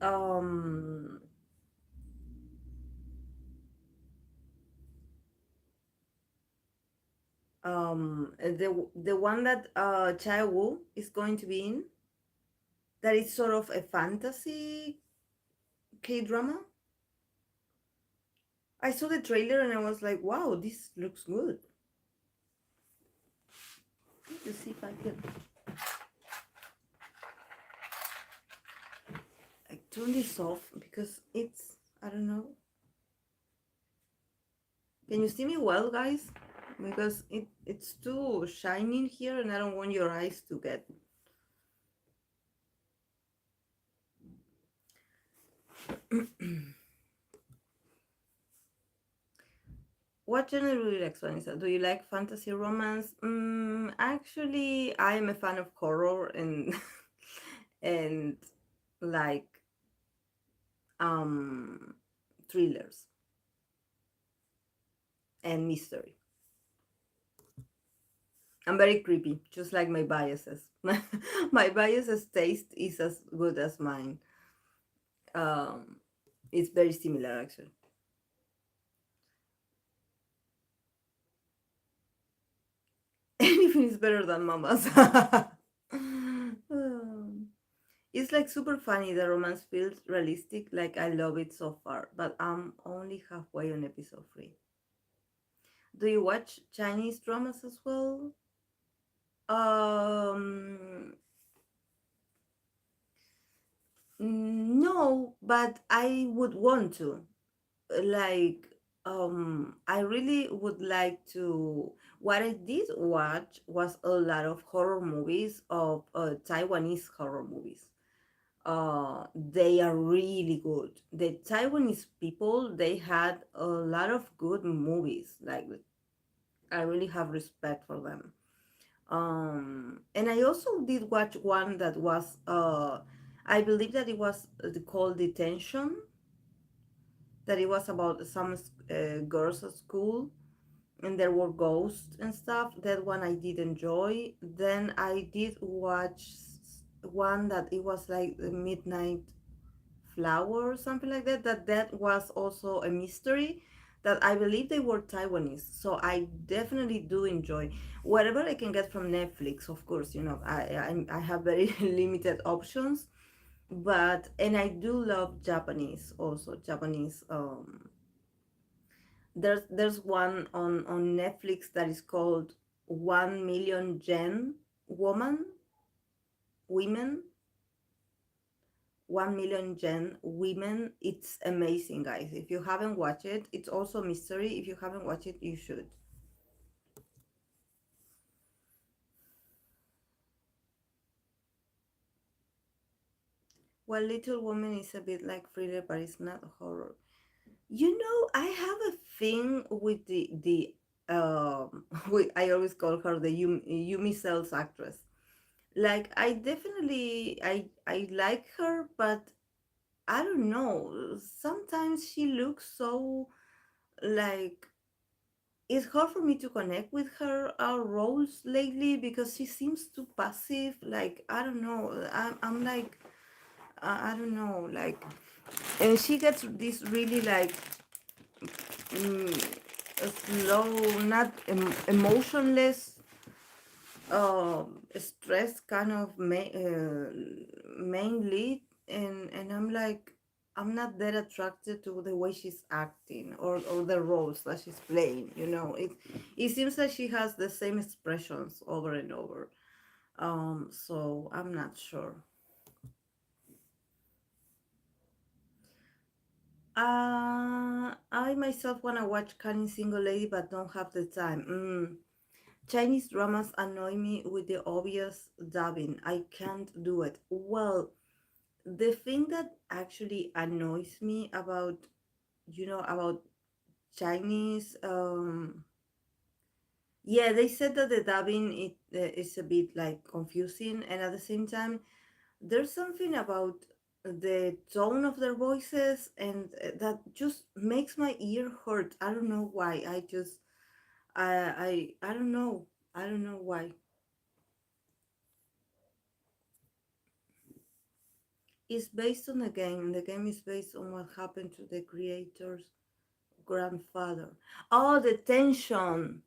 the one that Chai Wu is going to be in, that is sort of a fantasy K drama. I saw the trailer and I was like, wow, this looks good. Let me see if I can like turn this off because it's, I don't know. Can you see me well, guys? Because it's too shining here and I don't want your eyes to get. What genre do you like, Vanessa? Do you like fantasy romance? Actually, I am a fan of horror and and like um thrillers and mystery. I'm very creepy, just like my biases. My biases taste is as good as mine. Um, it's very similar actually. Anything is better than Mama's. Um, it's like super funny. The romance feels realistic. Like I love it so far, but I'm only halfway on episode 3. Do you watch Chinese dramas as well? Um, no, but I would want to. Like, I really would like to. What I did watch was a lot of horror movies, of Taiwanese horror movies. They are really good. The Taiwanese people, they had a lot of good movies. Like, I really have respect for them. And I also did watch one that was, I believe that it was called Detention, that it was about some girls at school and there were ghosts and stuff. That one I did enjoy. Then I did watch one that it was like the Midnight Flower or something like that. That was also a mystery. That I believe they were Taiwanese, so I definitely do enjoy whatever I can get from Netflix. Of course, I have very limited options, but and I do love Japanese also. Japanese. There's one on Netflix that is called 1 Million Yen Woman Women 1 Million Yen Women. It's amazing, guys. If you haven't watched it, it's also a mystery. If you haven't watched it, you should. Well, Little Woman is a bit like thriller, but it's not horror. I have a thing with the with, I always call her the Yumi Cells actress. Like I definitely I like her, but I don't know. Sometimes she looks so like it's hard for me to connect with her roles lately because she seems too passive. Like I don't know. I'm like I don't know. Like, and she gets this really like slow, not emotionless, stress kind of main lead, and I'm like, I'm not that attracted to the way she's acting or the roles that she's playing. It seems like she has the same expressions over and over. So I'm not sure. I myself wanna watch Cunning Single Lady, but don't have the time. Chinese dramas annoy me with the obvious dubbing. I can't do it. Well, the thing that actually annoys me about Chinese, yeah, they said that the dubbing is a bit like confusing, and at the same time, there's something about the tone of their voices, and that just makes my ear hurt. I don't know why. I don't know. I don't know why. It's based on a game. The game is based on what happened to the creator's grandfather. Oh, the tension.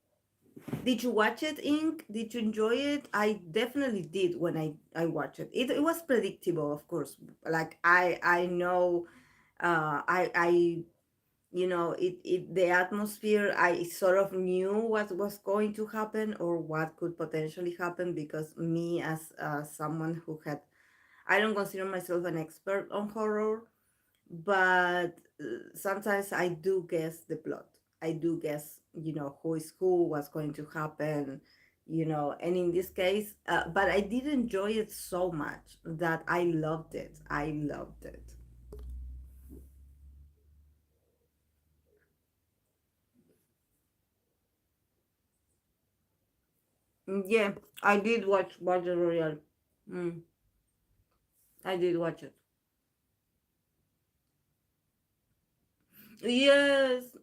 Did you watch it, Ink? Did you enjoy it? I definitely did when I watched it. It was predictable, of course. Like I know I the atmosphere, I sort of knew what was going to happen or what could potentially happen because me as someone who had, I don't consider myself an expert on horror, but sometimes I do guess the plot. I do guess, who is who, what's going to happen, and in this case, but I did enjoy it so much that I loved it. I loved it. Yeah, I did watch Battle Royale. Mm, I did watch it. Yes,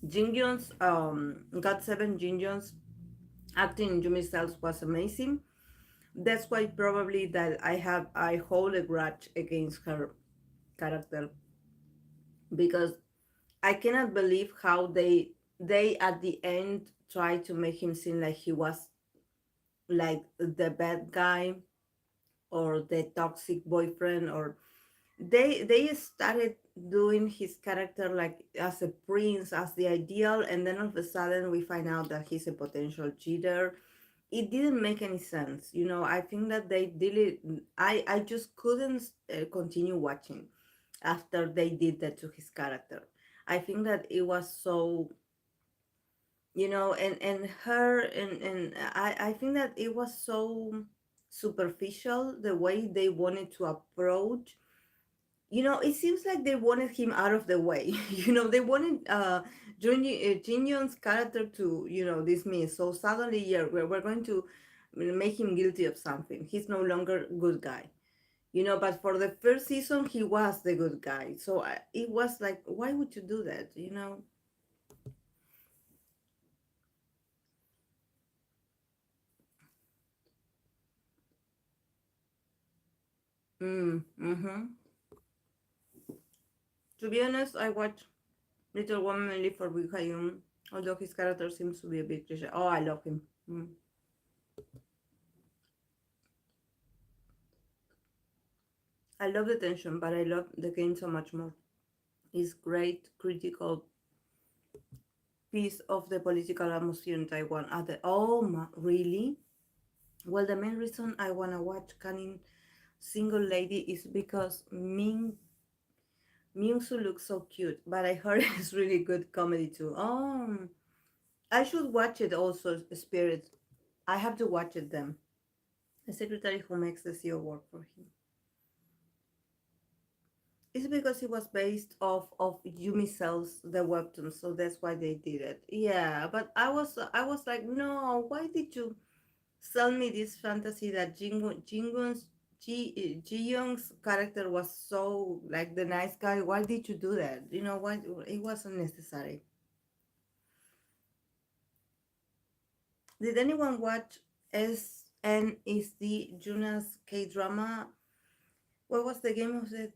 Jin Jones, God7 Jin Jones acting in Yumi Styles was amazing. That's why probably that I hold a grudge against her character because I cannot believe how they at the end tried to make him seem like he was like the bad guy or the toxic boyfriend, or they started doing his character like as a prince, as the ideal, and then all of a sudden we find out that he's a potential cheater. It didn't make any sense. I think that they did it. I just couldn't continue watching after they did that to his character. I think that it was so, and her, and I think that it was so superficial the way they wanted to approach It seems like they wanted him out of the way. They wanted Jin Young's character to, dismiss. So suddenly, yeah, we're going to make him guilty of something. He's no longer good guy. But for the first season, he was the good guy. So it was like, why would you do that? Mm-hmm. To be honest, I watched Little Woman mainly for Big Hyun, although his character seems to be a bit cliche. Oh, I love him. I love the tension, but I love the game so much more. It's great critical piece of the political atmosphere in Taiwan. Really? Well, the main reason I wanna watch Canning Single Lady is because Myung Soo looks so cute, but I heard it's really good comedy too. I should watch it also, Spirit. I have to watch it then. The secretary who makes the CEO work for him. It's because it was based off of Yumi Cells, the webtoon, so that's why they did it. Yeah, but I was like, no, why did you sell me this fantasy that Ji Young's character was so like the nice guy? Why did you do that? Why it wasn't necessary. Did anyone watch SNSD Juna's K drama? What was the game of the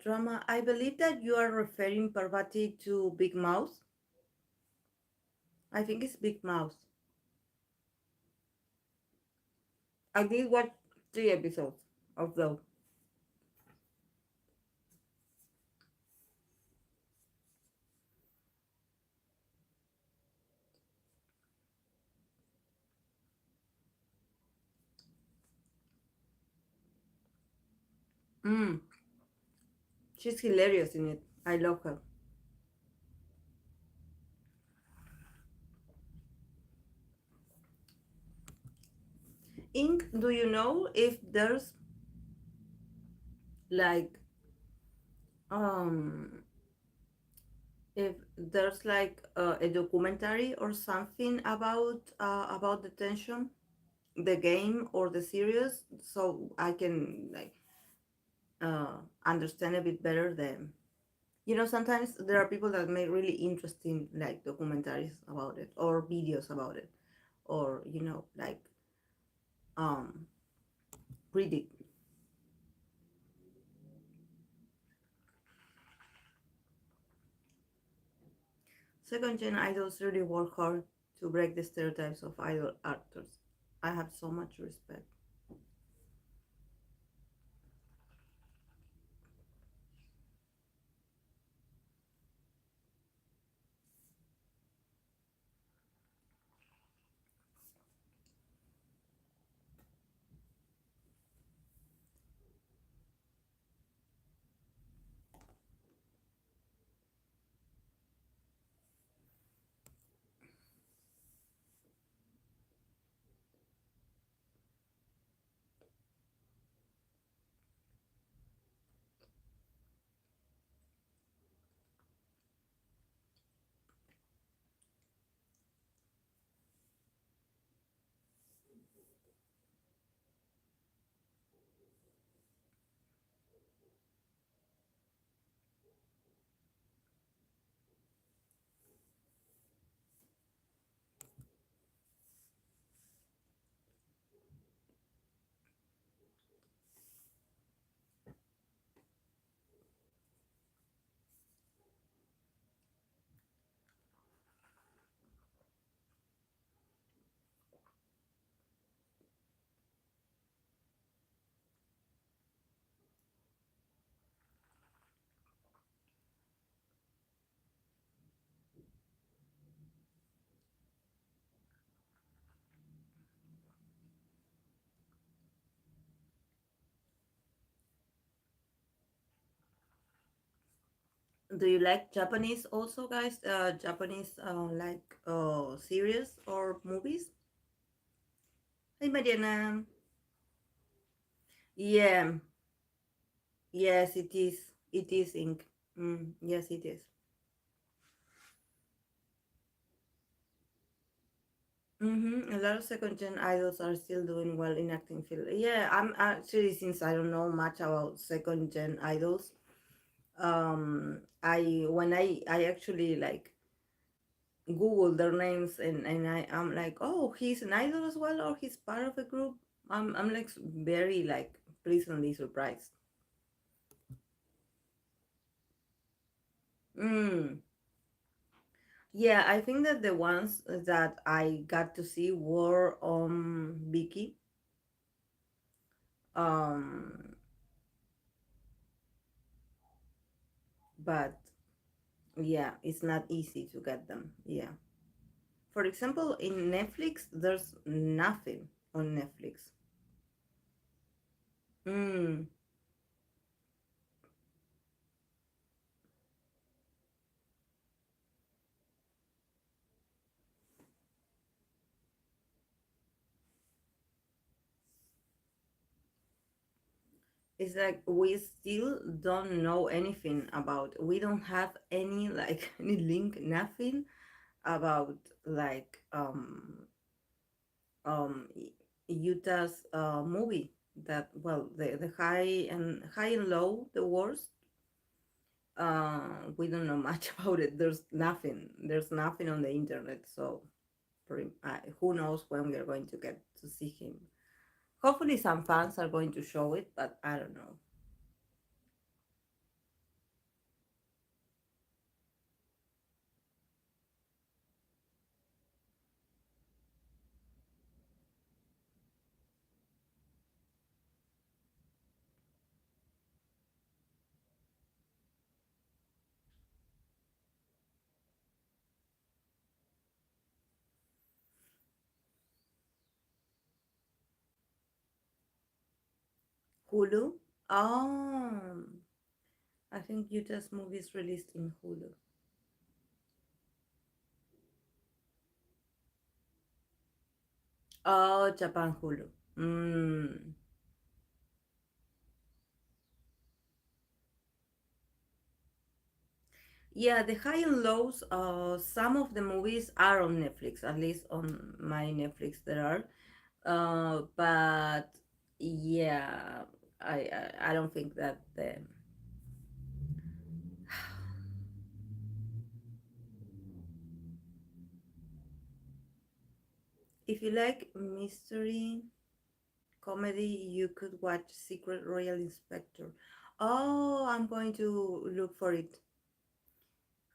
drama? I believe that you are referring, Parvati, to Big Mouth. I think it's Big Mouth. I did watch 3 episodes of those. Mm, she's hilarious in it. I love her. Ink, do you know if there's like um a documentary or something about the tension, the game or the series, so I can like understand a bit better sometimes there are people that make really interesting like documentaries about it or videos about it or like um predict. Second gen idols really work hard to break the stereotypes of idol actors. I have so much respect. Do you like Japanese also, guys? Japanese like series or movies? Hey, Mariana. Yeah, Yes, it is. It is ink. Yes, it is. A lot of second gen idols are still doing well in acting field. Yeah, I'm actually, since I don't know much about second gen idols, I when I actually like Google their names, and I'm like, oh, he's an idol as well, or he's part of a group. I'm like very like pleasantly surprised. Mm. Yeah, I think that the ones that I got to see were Vicky. Um, but yeah, it's not easy to get them. Yeah. For example, in Netflix, there's nothing on Netflix. Mm. It's like we still don't know anything about. We don't have any like any link, nothing about like Utah's movie that, well, the high and low, the worst. We don't know much about it. There's nothing on the internet, so who knows when we are going to get to see him. Hopefully some fans are going to show it, but I don't know. Hulu. Oh, I think Utah's movie is released in Hulu. Oh, Japan Hulu. mm. Yeah, the high and lows. Some of the movies are on Netflix. At least on my Netflix, there are. But yeah, I don't think that the. If you like mystery comedy, you could watch Secret Royal Inspector. Oh, I'm going to look for it.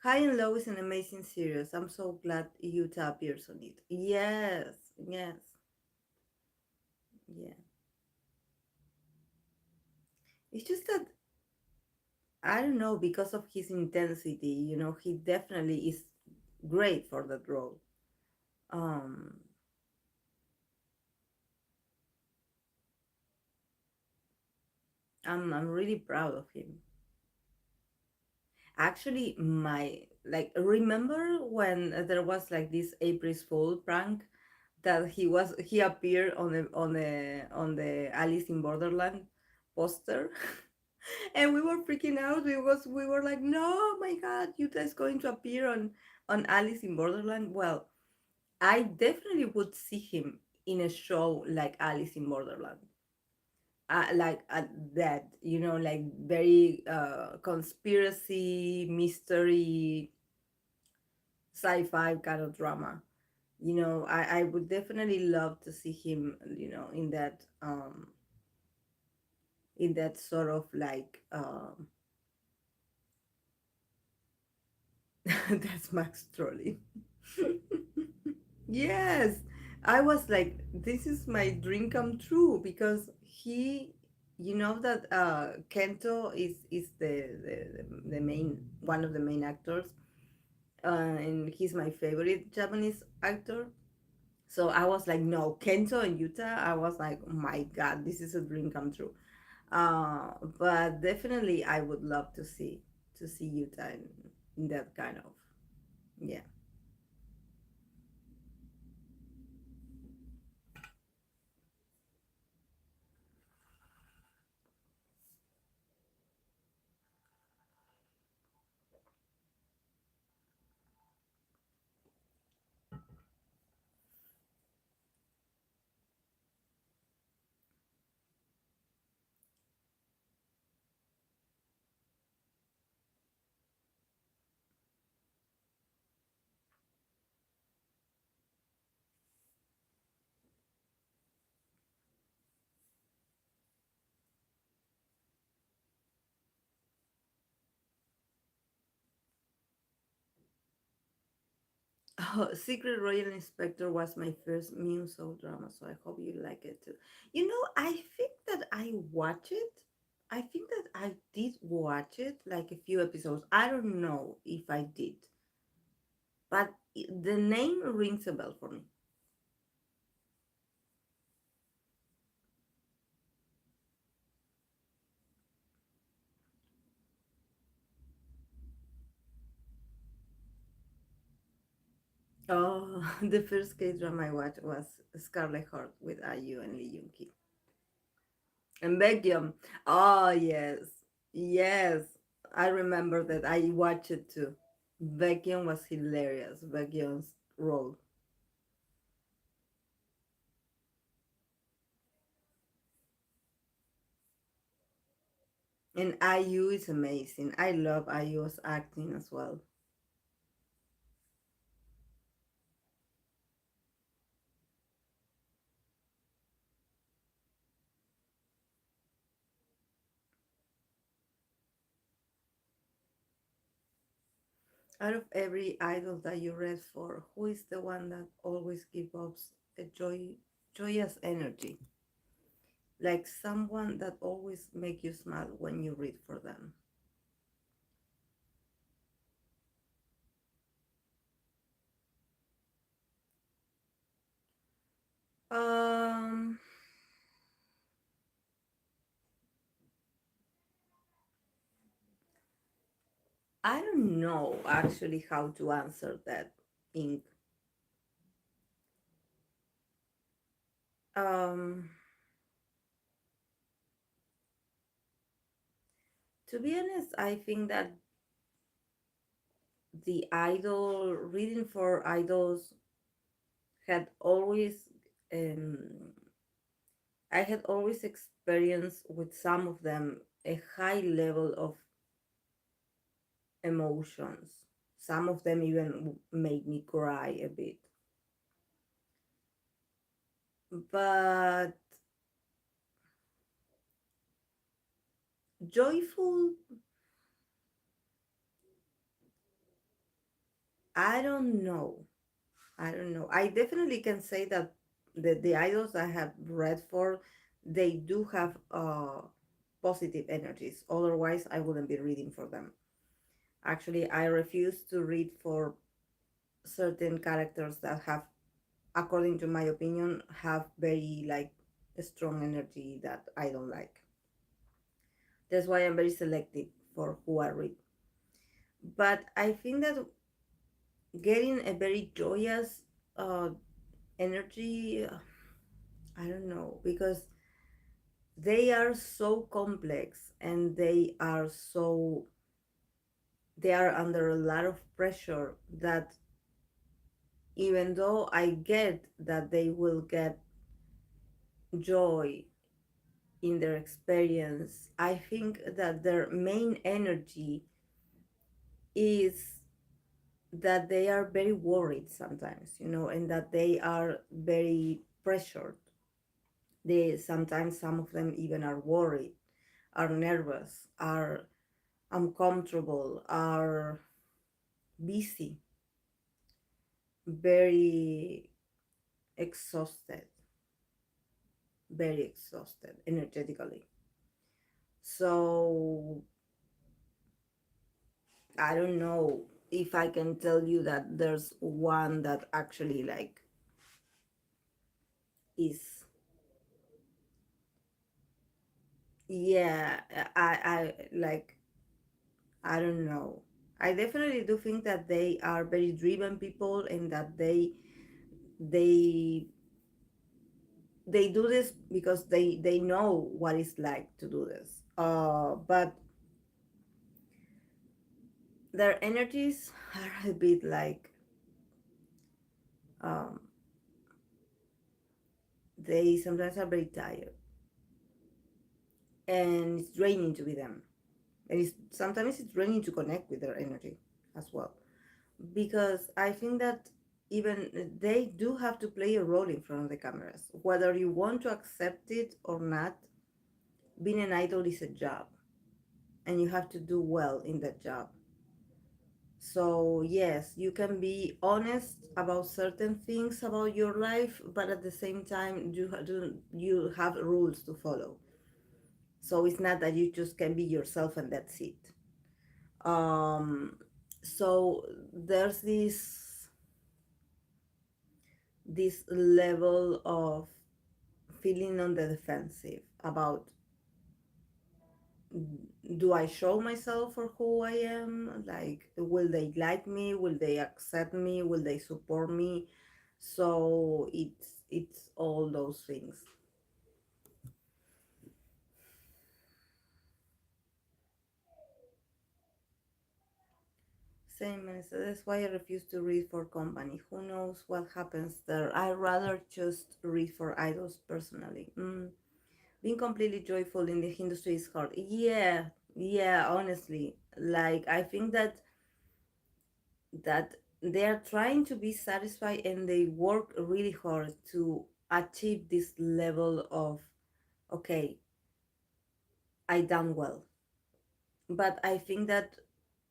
High and Low is an amazing series. I'm so glad Utah appears on it. Yes, yes, yeah. It's just that I don't know, because of his intensity, he definitely is great for that role. Um, I'm really proud of him. Actually, my like remember when there was like this April's Fool prank that he appeared on the Alice in Borderland poster, and we were freaking out because we were like, no, my God, Utah is going to appear on Alice in Borderland. Well, I definitely would see him in a show like Alice in Borderland. Like that, like very conspiracy, mystery, sci-fi kind of drama. I would definitely love to see him, in that sort of like that's Max Trolley. Yes, I was like, this is my dream come true, because that Kento is the main one of the main actors, and he's my favorite Japanese actor. So I was like, no, Kento and Yuta. I was like, oh my God, this is a dream come true. But definitely, I would love to see Yuta in that kind of, yeah. Secret Royal Inspector was my first muso drama, so I hope you like it too. I think that I watch it. I think that I did watch it, like a few episodes. I don't know if I did, but the name rings a bell for me. Oh, the first K drama I watched was Scarlet Heart with IU and Lee Yoon Ki. And Baekhyun. Oh, yes. Yes. I remember that. I watched it too. Baekhyun was hilarious. Baekhyun's role. And IU is amazing. I love IU's acting as well. Out of every idol that you read for, who is the one that always gives off a joyous energy? Like someone that always make you smile when you read for them. Um, I don't know actually how to answer that. In um, to be honest, I think that the idol reading for idols had always um, I had always experienced with some of them a high level of emotions. Some of them even made me cry a bit. But joyful, I don't know. I don't know. I definitely can say that the idols I have read for, they do have positive energies. Otherwise, I wouldn't be reading for them. Actually, I refuse to read for certain characters that have, according to my opinion, have very like strong energy that I don't like. That's why I'm very selective for who I read. But I think that getting a very joyous energy, I don't know, because they are so complex and they are under a lot of pressure that even though I get that they will get joy in their experience, I think that their main energy is that they are very worried sometimes, and that they are very pressured. They sometimes, some of them even are worried, are nervous, are uncomfortable, are busy, very exhausted, very exhausted energetically. So I don't know if I can tell you that there's one that actually like is, yeah, I like, I don't know. I definitely do think that they are very driven people and that they they do this because they know what it's like to do this. But their energies are a bit like, um, they sometimes are very tired and it's draining to be them. And sometimes it's draining to connect with their energy as well. Because I think that even they do have to play a role in front of the cameras. Whether you want to accept it or not, being an idol is a job and you have to do well in that job. So yes, you can be honest about certain things about your life, but at the same time you have rules to follow. So it's not that you just can be yourself and that's it. um so there's this level of feeling on the defensive about, do I show myself for who I am? Like, will they like me? Will they accept me? Will they support me? So it's all those things. Same as that's why I refuse to read for company. Who knows what happens there? I rather just read for idols personally. Being completely joyful in the industry is hard. Yeah, yeah. Honestly, like I think that they are trying to be satisfied and they work really hard to achieve this level of, okay, I done well. But I think that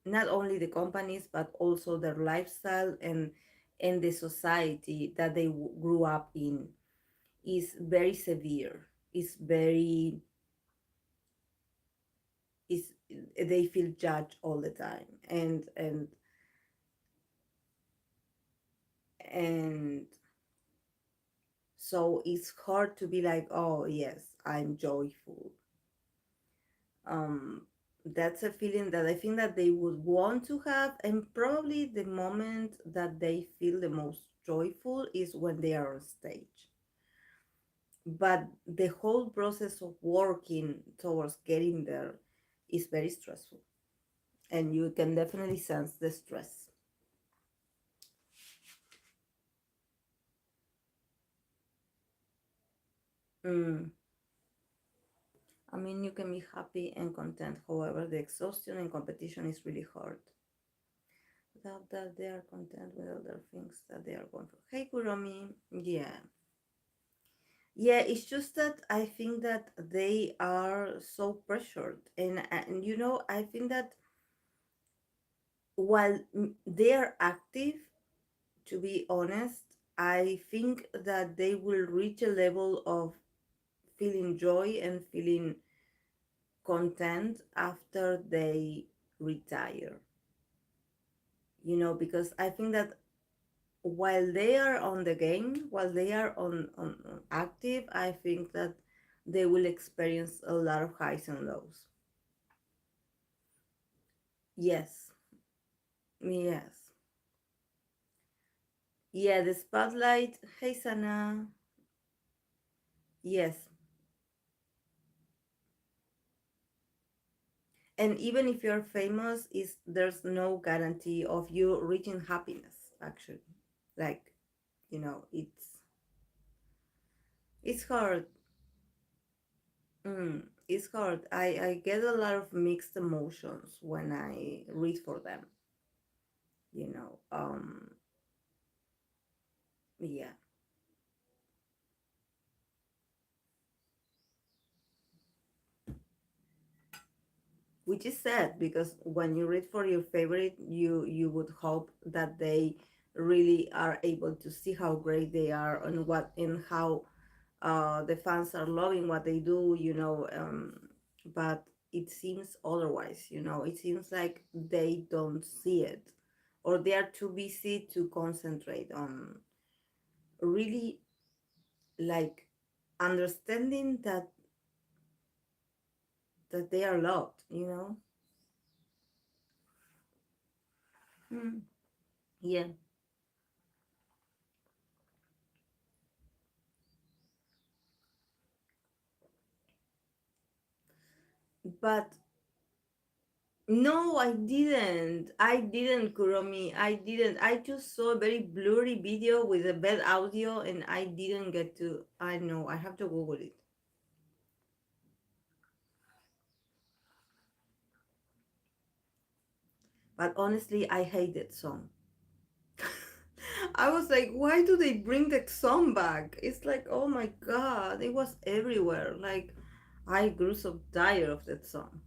not only the companies but also their lifestyle and the society that they grew up in is very severe. Is very is They feel judged all the time, and so it's hard to be like, oh yes, I'm joyful. um that's a feeling that I think that they would want to have, and probably the moment that they feel the most joyful is when they are on stage. But the whole process of working towards getting there is very stressful, and you can definitely sense the stress. mm. I mean, you can be happy and content, however the exhaustion and competition is really hard. Without that, they are content with other things that they are going through. Hey Kuromi. Yeah, yeah, it's just that I think that they are so pressured, and I think that while they are active, to be honest, I think that they will reach a level of feeling joy and feeling content after they retire. Because I think that while they are on the game, while they are on active, I think that they will experience a lot of highs and lows. Yes, yes, yeah. The spotlight. Hey, Sana. Yes, and even if you're famous, is there's no guarantee of you reaching happiness. Actually, like it's hard. It's hard. I get a lot of mixed emotions when I read for them. You know. Yeah. Which is sad because when you read for your favorite, you would hope that they really are able to see how great they are and how the fans are loving what they do. But it seems otherwise. It seems like they don't see it, or they are too busy to concentrate on really, like, understanding that they are loved. Hmm. Yeah. But no, I didn't. I didn't, Kuromi. I didn't. I just saw a very blurry video with a bad audio and I didn't get to. I know, I have to Google it. But honestly, I hate that song. I was like, why do they bring that song back? It's like, oh my god, it was everywhere. Like, I grew so tired of that song.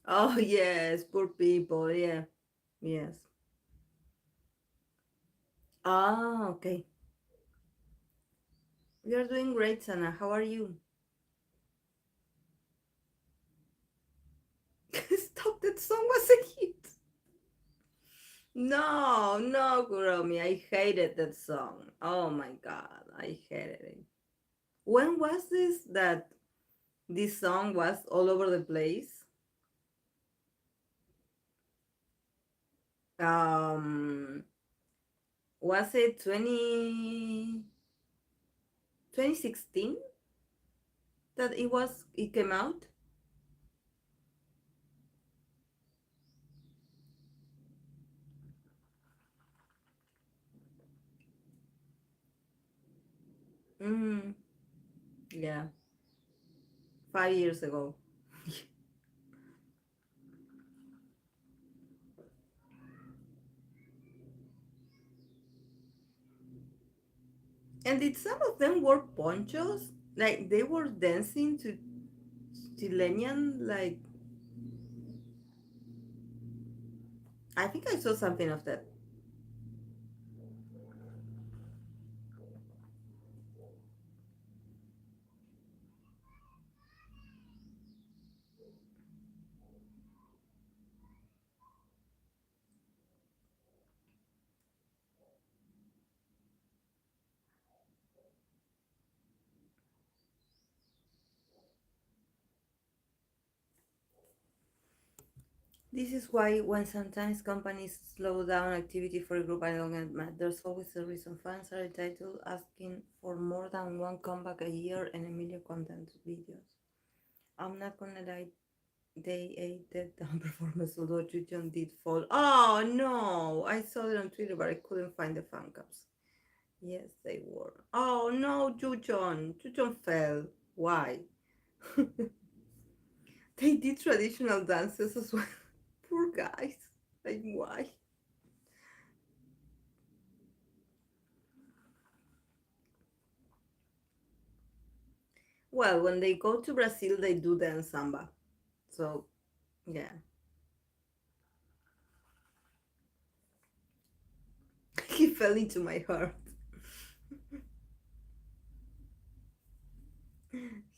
Oh yes, poor people. Yeah. Yes. Ah, okay. You're doing great, Sana. How are you? Stop, that song was a hit. No, no, Kuromi. I hated that song. Oh my god, I hated it. When was this that this song was all over the place? Um, was it 2016 that it came out? Mm, yeah, 5 years ago. And did some of them wear ponchos? Like they were dancing to Chilean, like I think I saw something of that. This is why when sometimes companies slow down activity for a group, I don't get mad. There's always a reason. Fans are entitled asking for more than one comeback a year and a million content videos. I'm not gonna lie, they ate that down performance, although Jujon did fall. Oh no! I saw it on Twitter, but I couldn't find the fan caps. Yes, they were. Oh no, Jujon! Jujon fell. Why? They did traditional dances as well. Poor guys. Like, why? Well, when they go to Brazil, they do dance samba. So, yeah. He fell into my heart.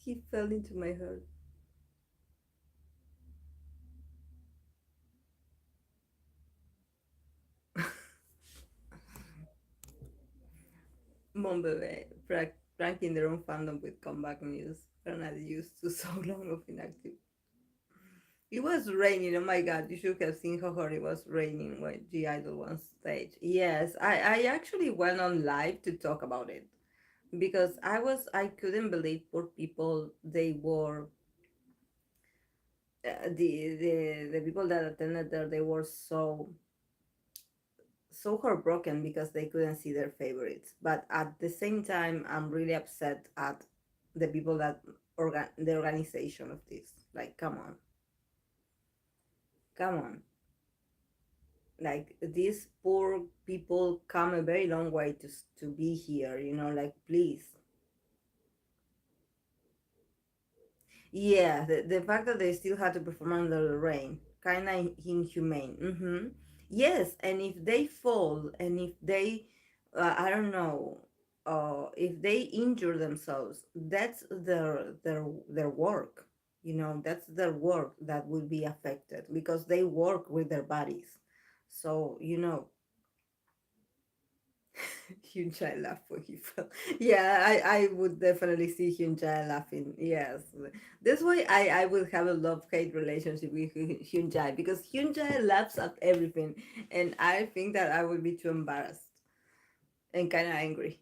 He fell into my heart. Mon bebé, pranking their own fandom with comeback news. They're not used to so long of inactive. It was raining. Oh my god, you should have seen how hard it was raining when G Idol was on stage. Yes, I actually went on live to talk about it because I couldn't believe poor people they were the people that attended there they were so heartbroken because they couldn't see their favorites. But at the same time, I'm really upset at the people that the organization of this. Like, come on. Like these poor people come a very long way to be here. Like please. Yeah, the fact that they still had to perform under the rain, kind of inhumane. Yes, and if they fall and if they, I don't know, if they injure themselves, that's their work. That's their work that will be affected because they work with their bodies. So Hyunjae laugh when he fell. Yeah, I would definitely see Hyunjae laughing. Yes, that's why I will have a love hate relationship with Hyunjae because Hyunjae laughs at everything, and I think that I would be too embarrassed and kind of angry.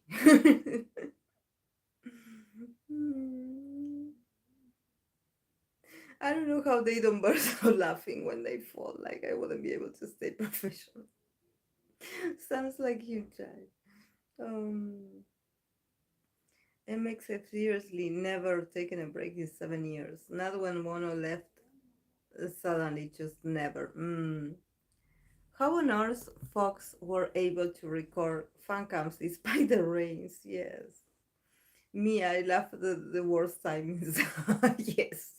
I don't know how they don't burst out laughing when they fall. Like I wouldn't be able to stay professional. Sounds like Hyunjae. Um. MXF seriously never taken a break in 7 years. Not when Mono left suddenly, just never. How on earth Fox were able to record fan cams despite the rains? Yes. Me, I laughed the worst times. Yes.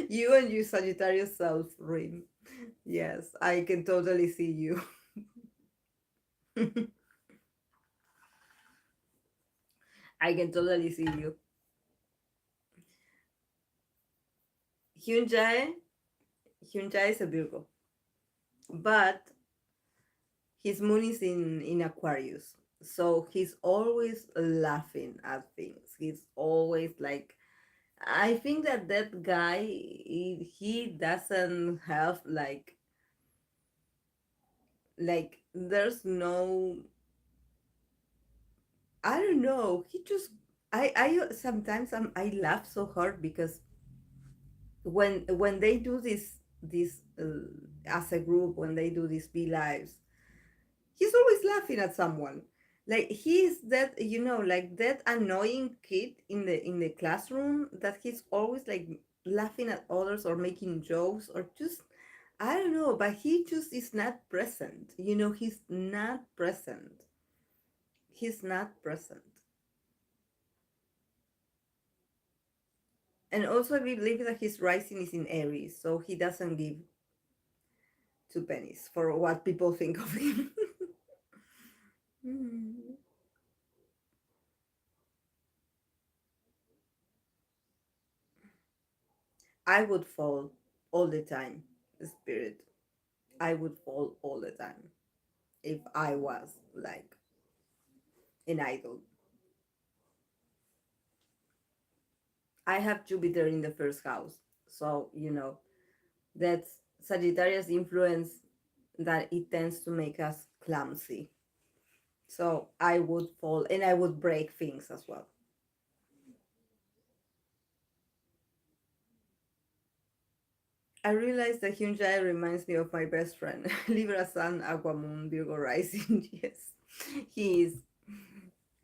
You and your Sagittarius self, Rim. Yes, I can totally see you. I can totally see you. Hyunjae, Hyunjae is a Virgo, but his moon is in Aquarius. So he's always laughing at things. He's always like, I think that that guy, he doesn't have like there's no, I don't know. He just, I sometimes I laugh so hard because when they do this as a group, when they do these be lives, he's always laughing at someone. Like he's that, like that annoying kid in the classroom that he's always like laughing at others or making jokes or just, I don't know, but he just is not present. He's not present. He's not present. And also, I believe that his rising is in Aries, so he doesn't give two pennies for what people think of him. Hmm. I would fall all the time, Spirit. I would fall all the time if I was like an idol. I have Jupiter in the first house, so that's Sagittarius influence, that it tends to make us clumsy. So I would fall and I would break things as well. I realized that Hyunjae reminds me of my best friend, Libra Sun, Aqua Moon, Virgo Rising. Yes, he is.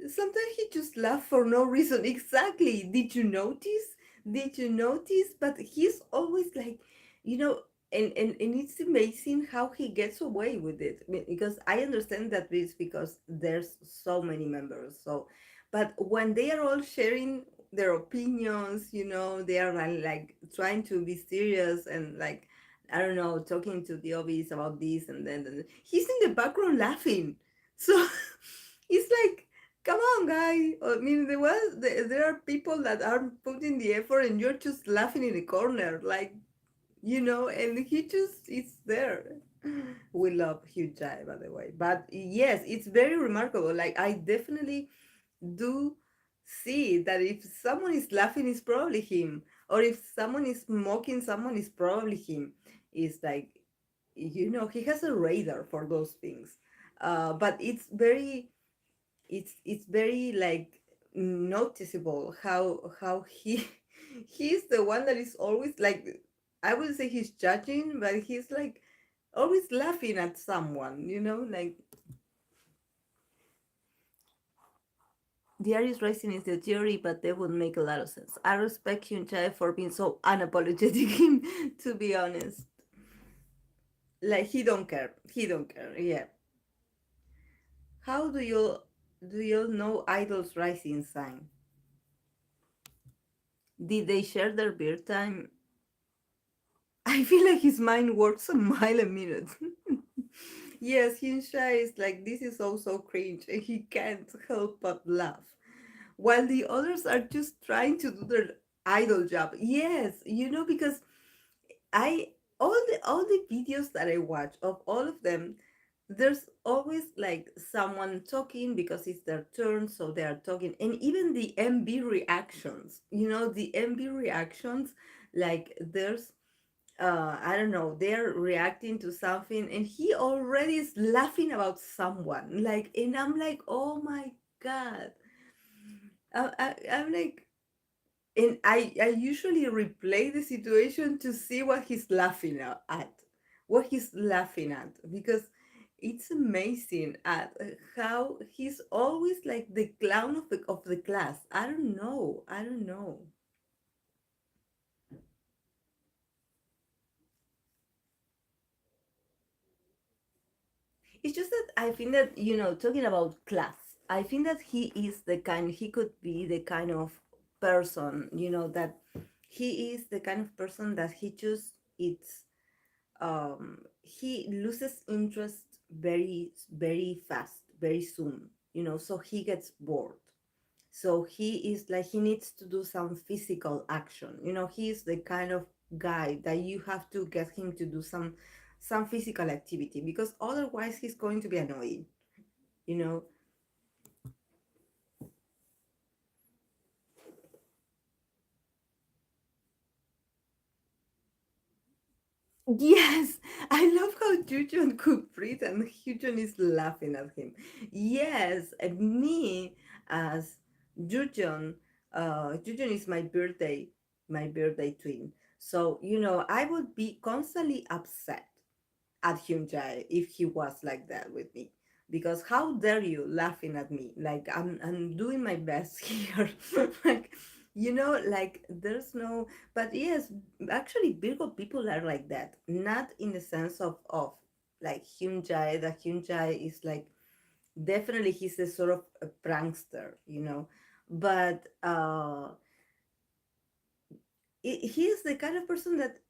Sometimes he just laughs for no reason. Exactly. Did you notice? Did you notice? But he's always like, you know, and it's amazing how he gets away with it. Because I understand that it's because there's so many members. So, but when they are all sharing their opinions, they are like trying to be serious and like, I don't know, talking to the obvious about this and then he's in the background laughing. So it's like, come on, guy. I mean, there are people that are putting the effort, and you're just laughing in the corner, like, and he just is there. We love Hugh Jai, by the way. But yes, it's very remarkable. Like, I definitely do see that if someone is laughing, it's probably him. Or if someone is mocking someone, it's probably him. It's like, he has a radar for those things. But it's very like noticeable how he he's the one that is always like, I would say he's judging, but he's like always laughing at someone, like the Aries rising is the theory, but they would make a lot of sense. I respect Hyunchae for being so unapologetic, to be honest. Like he don't care, yeah. How do you know Idol's rising sign? Did they share their beer time? I feel like his mind works a mile a minute. Yes, Hinsha is like, this is also cringe, and he can't help but laugh. While the others are just trying to do their idol job. Yes, because I all the videos that I watch of all of them, there's always like someone talking because it's their turn, so they are talking. And even the MB reactions, the MB reactions, like there's I don't know, they're reacting to something and he already is laughing about someone. Like, and I'm like, oh my God. I'm like, and I usually replay the situation to see what he's laughing at, because it's amazing at how he's always like the clown of the class. I don't know. I don't know. It's just that I think that, talking about class, I think that he could be the kind of person, that He is the kind of person that he just it's he loses interest very fast, very soon, so he gets bored. So he is like he needs to do some physical action. He is the kind of guy that you have to get him to do some physical activity, because otherwise he's going to be annoying, you know Yes, I love how Jujon could breathe and Hyun is laughing at him. Yes, and me as Jujon, Jujon is my birthday twin. So, I would be constantly upset at Hyunjae if he was like that with me. Because how dare you laughing at me? Like I'm doing my best here. Like, like there's no, but yes, actually Virgo people are like that. Not in the sense of like Hyunjae. That Hyunjae is like definitely he's a sort of a prankster. But he is the kind of person that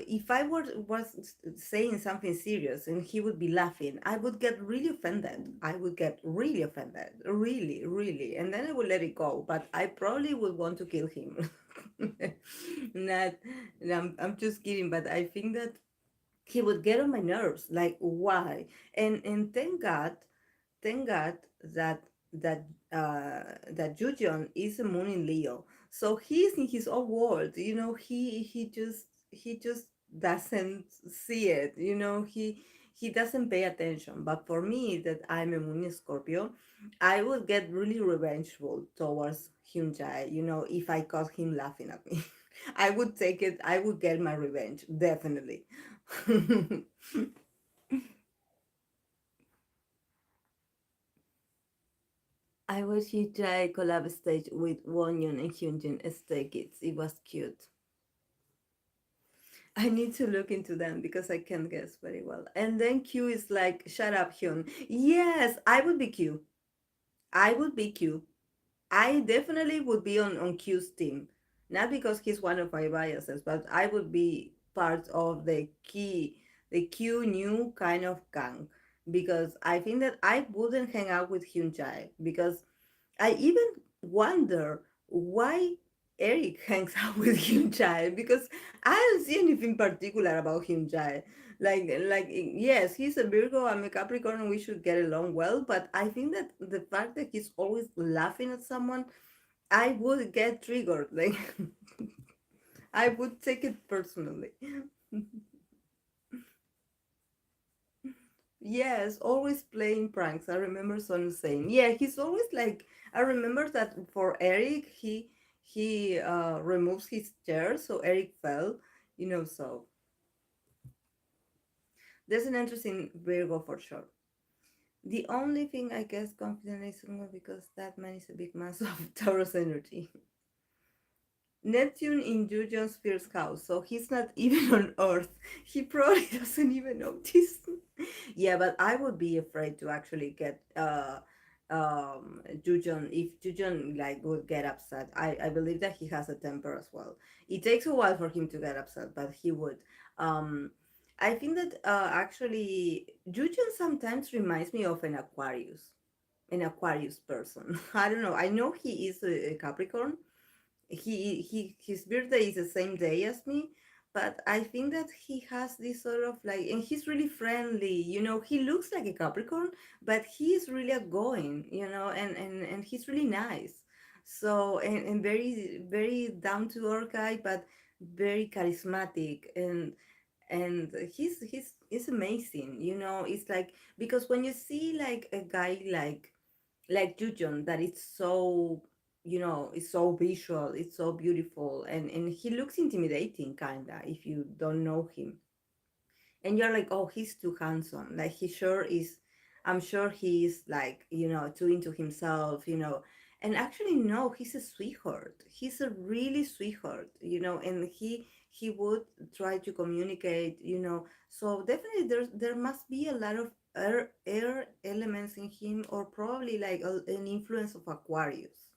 if I was saying something serious and he would be laughing, I would get really offended. I would get really offended, really, really, and then I would let it go. But I probably would want to kill him. Not, I'm just kidding. But I think that he would get on my nerves. Like why? And thank God that that that Jujon is a moon in Leo, so he's in his own world. He just doesn't see it. He doesn't pay attention. But for me, that I'm a moon in Scorpio, I would get really revengeful towards Hyunjae. If I caught him laughing at me, I would take it. I would get my revenge definitely. I watched you try collab stage with Wonyoon and Hyunjin as Stray Kids. It was cute. I need to look into them because I can't guess very well. And then Q is like, shut up, Hyun. Yes, I would be Q. I would be Q. I definitely would be on Q's team. Not because he's one of my biases, but I would be part of the Q new kind of gang. Because I think that I wouldn't hang out with Hyun Jae because I even wonder why Eric hangs out with Hyun Jae, because I don't see anything particular about Hyun Jae. Like yes, he's a Virgo, I'm a Capricorn, and we should get along well. But I think that the fact that he's always laughing at someone, I would get triggered. Like I would take it personally. Yes, always playing pranks. I remember Son saying, yeah, he's always like. I remember that for Eric, he removes his chair, so Eric fell. So there's an interesting Virgo for sure. The only thing I guess confident is because that man is a big mass of Taurus energy. Neptune in Jujon's first house, so he's not even on Earth. He probably doesn't even notice. Yeah, but I would be afraid to actually get Jujon if Jujon like would get upset. I believe that he has a temper as well. It takes a while for him to get upset, but he would. Um, I think that actually Jujon sometimes reminds me of an Aquarius person. I don't know. I know he is a Capricorn. His birthday is the same day as me, but I think that he has this sort of like, and he's really friendly. He looks like a Capricorn, but he's really outgoing. And he's really nice. So and very very down to earth guy, but very charismatic, and he's amazing. It's like, because when you see like a guy like Jujon, that it's so, it's so visual, it's so beautiful, and he looks intimidating kinda if you don't know him, and you're like, oh, he's too handsome. Like he sure is. I'm sure he's like, too into himself, and actually no, he's a sweetheart. He's a really sweetheart, and he would try to communicate, so definitely there must be a lot of air elements in him, or probably like an influence of Aquarius.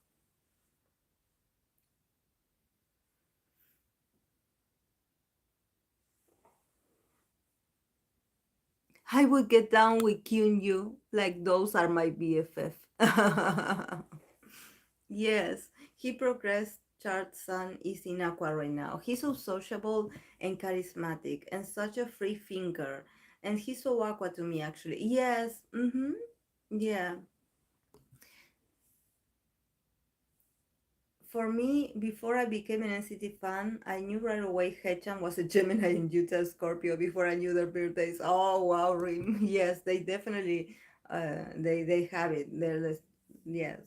I would get down with Kyun Yu, like those are my BFF. Yes, he progressed. Chart Sun is in Aqua right now. He's so sociable and charismatic and such a free thinker. And he's so Aqua to me, actually. Yes, mm-hmm. Yeah. For me, before I became an NCT fan, I knew right away Hechan was a Gemini and Utah Scorpio before I knew their birthdays. Oh wow, Rim. Yes, they definitely they have it. Yes.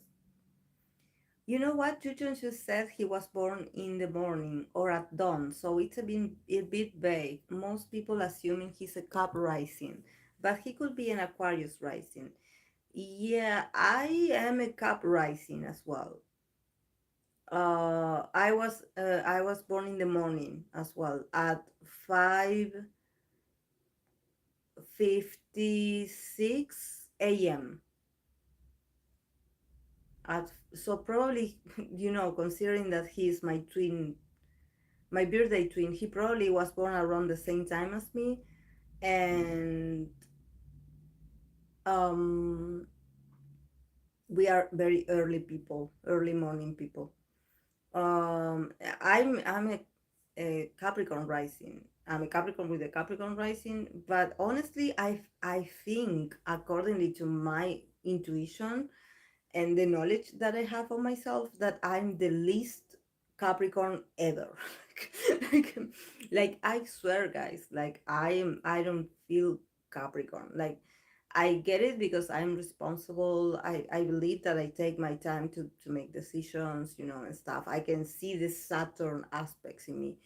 You know what? Juchon just said he was born in the morning or at dawn, so it's a bit vague. Most people assuming he's a Cap rising, but he could be an Aquarius rising. Yeah, I am a Cap rising as well. I was born in the morning as well at 5:56 a.m. So probably considering that he's my twin, my birthday twin, he probably was born around the same time as me, and um we are very early people, early morning people. I'm a Capricorn rising. I'm a Capricorn with a Capricorn rising, but honestly, I think accordingly to my intuition and the knowledge that I have of myself, that I'm the least Capricorn ever. like, like I swear, guys, like I don't feel Capricorn. Like I get it because I'm responsible. I believe that I take my time to make decisions, and stuff. I can see the Saturn aspects in me.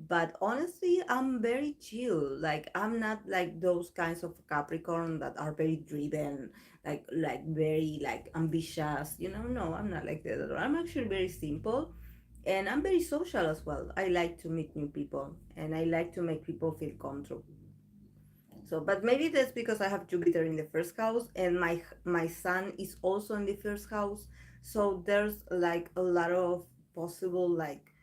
But honestly, I'm very chill. Like I'm not like those kinds of Capricorn that are very driven, like very like ambitious. No, I'm not like that at all. I'm actually very simple, and I'm very social as well. I like to meet new people, and I like to make people feel comfortable. So, but maybe that's because I have Jupiter in the first house, and my sun is also in the first house. So there's like a lot of possible, like,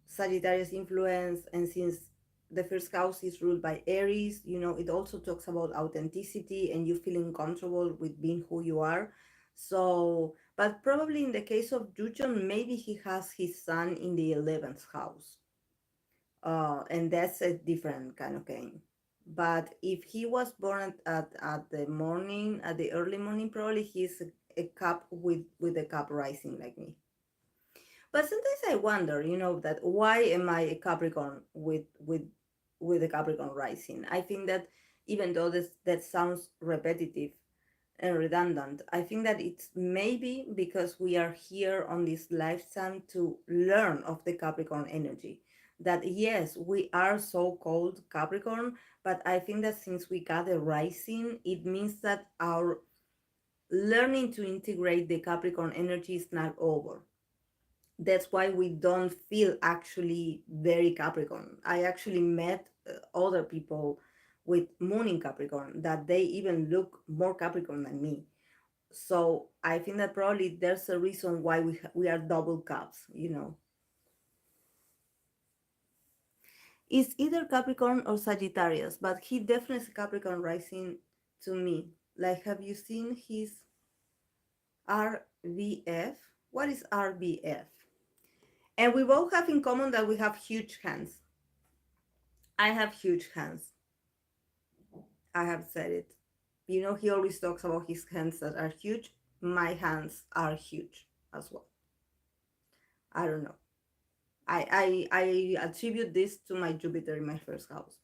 Sagittarius influence. And since the first house is ruled by Aries, it also talks about authenticity and you feeling comfortable with being who you are. So, but probably in the case of Jujon, maybe he has his sun in the 11th house, and that's a different kind of game. But if he was born at the morning, at the early morning, probably he's a cup with a cup rising like me. But sometimes I wonder, that why am I a Capricorn with a Capricorn rising? I think that even though that sounds repetitive and redundant, I think that it's maybe because we are here on this lifetime to learn of the Capricorn energy. That yes, we are so called Capricorn, but I think that since we got a rising, it means that our learning to integrate the Capricorn energy is not over. That's why we don't feel actually very Capricorn. I actually met other people with moon in Capricorn that they even look more Capricorn than me. So I think that probably there's a reason why we are double caps. It's either Capricorn or Sagittarius, but he definitely is Capricorn rising to me. Like, have you seen his RBF? What is RBF? And we both have in common that we have huge hands. I have huge hands. I have said it. He always talks about his hands that are huge. My hands are huge as well. I don't know. I attribute this to my Jupiter in my first house.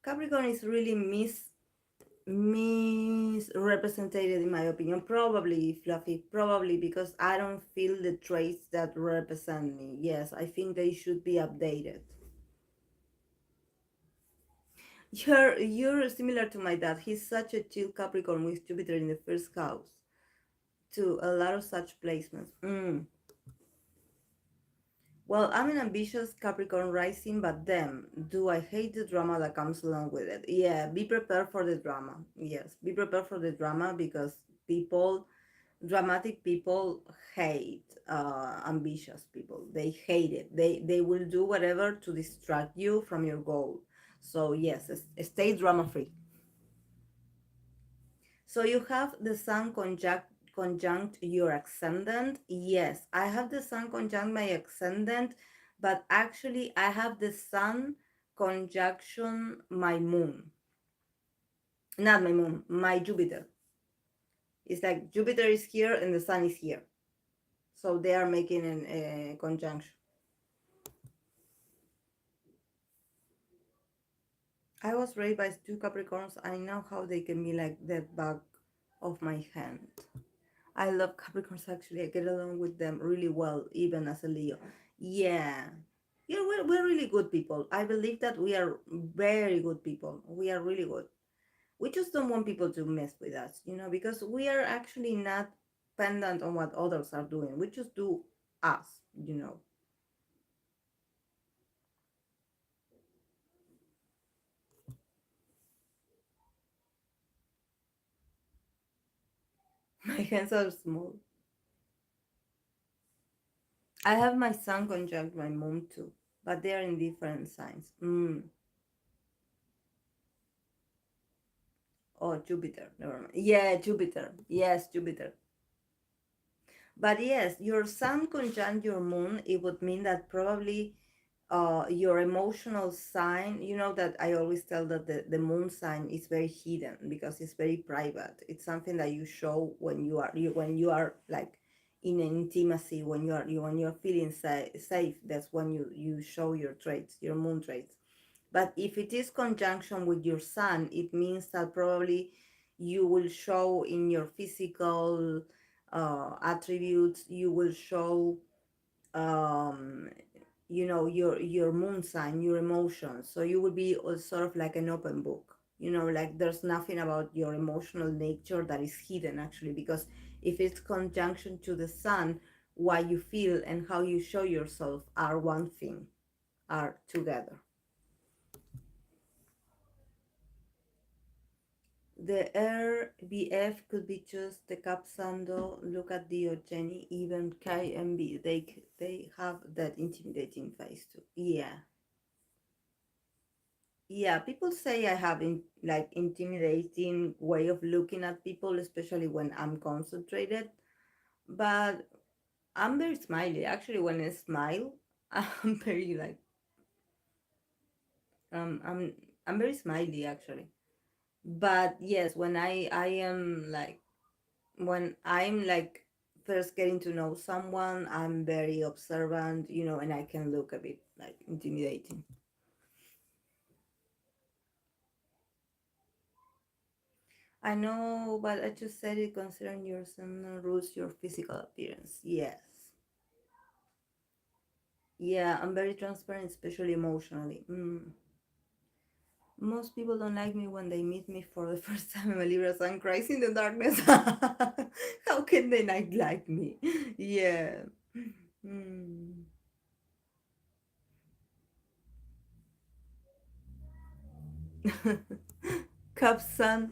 Capricorn is really misrepresented in my opinion. Probably, Fluffy, probably because I don't feel the traits that represent me. Yes, I think they should be updated. You're similar to my dad. He's such a chill Capricorn with Jupiter in the first house. To a lot of such placements. Well, I'm an ambitious Capricorn rising, but then, do I hate the drama that comes along with it? Yeah, be prepared for the drama. Yes, be prepared for the drama because people Dramatic people hate ambitious people. They hate it. They will do whatever to distract you from your goal. So yes, stay drama free. So you have the sun conjunct your ascendant. Yes, I have the sun conjunct my ascendant, but actually I have the sun conjunction my moon. Not my moon, my Jupiter. It's like Jupiter is here and the sun is here. So they are making a conjunction. I was raised by two Capricorns. I know how they can be like the back of my hand. I love Capricorns actually. I get along with them really well, even as a Leo. Yeah. Yeah, we're really good people. I believe that we are very good people. We are really good. We just don't want people to mess with us, because we are actually not pendant on what others are doing. We just do us. My hands are small. I have my sun conjunct my moon too, but they are in different signs. Oh, Jupiter. Never mind. Yeah, Jupiter. Yes, Jupiter. But yes, your sun conjunct your moon, it would mean that probably your emotional sign, that I always tell that the moon sign is very hidden because it's very private. It's something that you show when you are like in intimacy, when you're feeling safe. That's when you show your traits, your moon traits. But if it is conjunction with your sun, it means that probably you will show in your physical attributes, you will show um, your moon sign, your emotions. So you will be sort of like an open book. Like there's nothing about your emotional nature that is hidden actually, because if it's conjunction to the sun, what you feel and how you show yourself are one thing, are together. The RBF could be just the Capsando, look at Diogeny, even KMB. They have that intimidating face too. Yeah. Yeah, people say I have like intimidating way of looking at people, especially when I'm concentrated. But I'm very smiley. Actually, when I smile, I'm very like um I'm I'm very smiley actually. But yes, when I'm like first getting to know someone, I'm very observant, and I can look a bit like intimidating. I know, but I just said it considering your sun rules your physical appearance. Yes. Yeah, I'm very transparent, especially emotionally. Most people don't like me when they meet me for the first time. I'm a Libra sun cries in the darkness. How can they not like me? Yeah. Mm. Cup sun.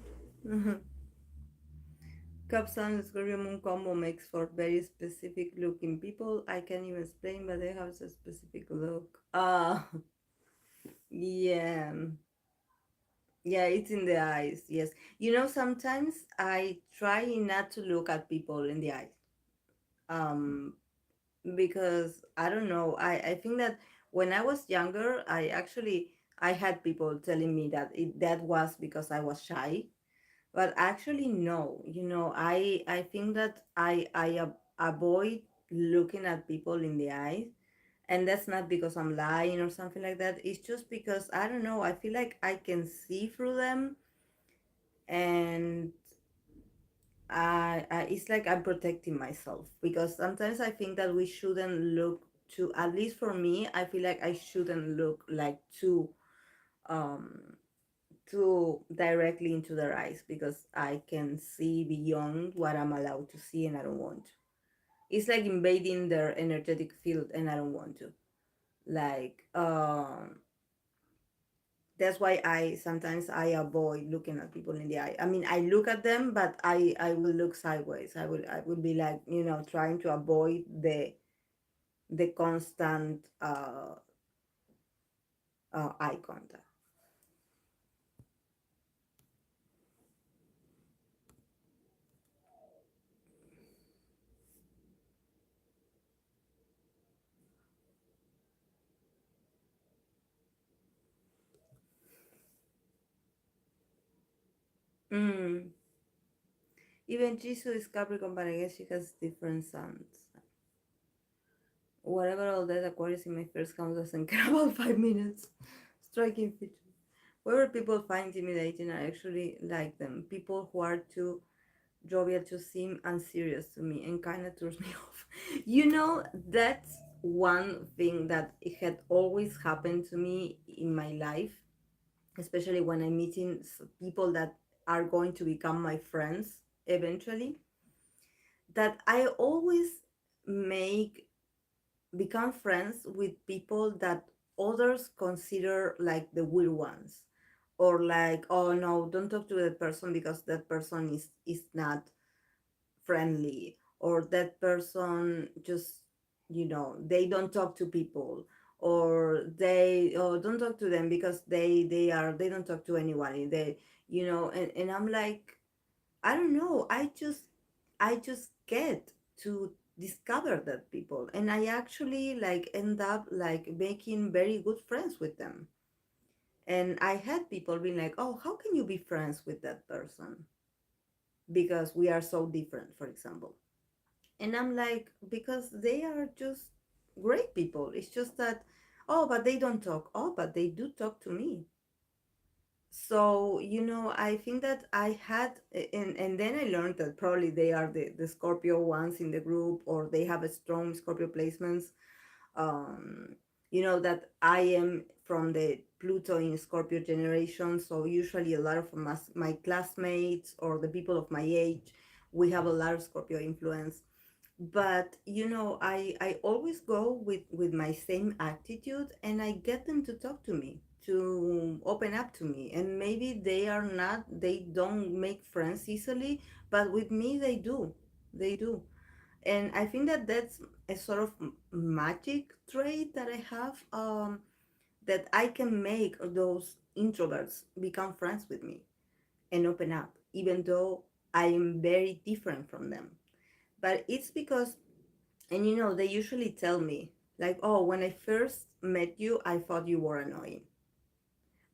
Cup sun Scorpio moon combo makes for very specific looking people. I can't even explain, but they have a specific look. Yeah. Yeah, it's in the eyes. Yes. Sometimes I try not to look at people in the eyes. Um, because I don't know. I think that when I was younger, I had people telling me that that was because I was shy, but actually no. I think that I avoid looking at people in the eyes, and that's not because I'm lying or something like that. It's just because I don't know. I feel like I can see through them, and it's like I'm protecting myself, because sometimes I think that we shouldn't look too. At least for me, I feel like I shouldn't look like um too directly into their eyes, because I can see beyond what I'm allowed to see, and I don't want to. It's like invading their energetic field, and I don't want to. Like, That's why I sometimes I avoid looking at people in the eye. I mean, I look at them, but I will look sideways. I will be like, trying to avoid the constant eye contact. Mm. Even Jisoo is Capricorn, but I guess she has different suns. Whatever all that, Aquarius in my first house doesn't care about 5 minutes. Striking feature. Wherever people find intimidating, I actually like them. People who are too jovial to seem unserious to me and kind of turns me off. That's one thing that it had always happened to me in my life, especially when I'm meeting people that are going to become my friends eventually, that I always make become friends with people that others consider like the weird ones, or like, oh no, don't talk to that person because that person is not friendly, or that person just, they don't talk to people, or they, oh, don't talk to them because they don't talk to anyone, and I'm like, I don't know, I just get to discover that people, and I actually like end up like making very good friends with them. And I had people being like, oh, how can you be friends with that person because we are so different, for example. And I'm like, because they are just great people. It's just that, oh, but they don't talk. Oh, but they do talk to me. So, I think that I had, and then I learned that probably they are the Scorpio ones in the group, or they have a strong Scorpio placements. Um, that I am from the Pluto in Scorpio generation. So usually a lot of my classmates or the people of my age, we have a lot of Scorpio influence. But I always go with my same attitude, and I get them to talk to me, to open up to me. And maybe they don't make friends easily, but with me they do. And I think that that's a sort of magic trait that I have, that I can make those introverts become friends with me and open up, even though I am very different from them. But it's because, and they usually tell me, like, oh, when I first met you, I thought you were annoying.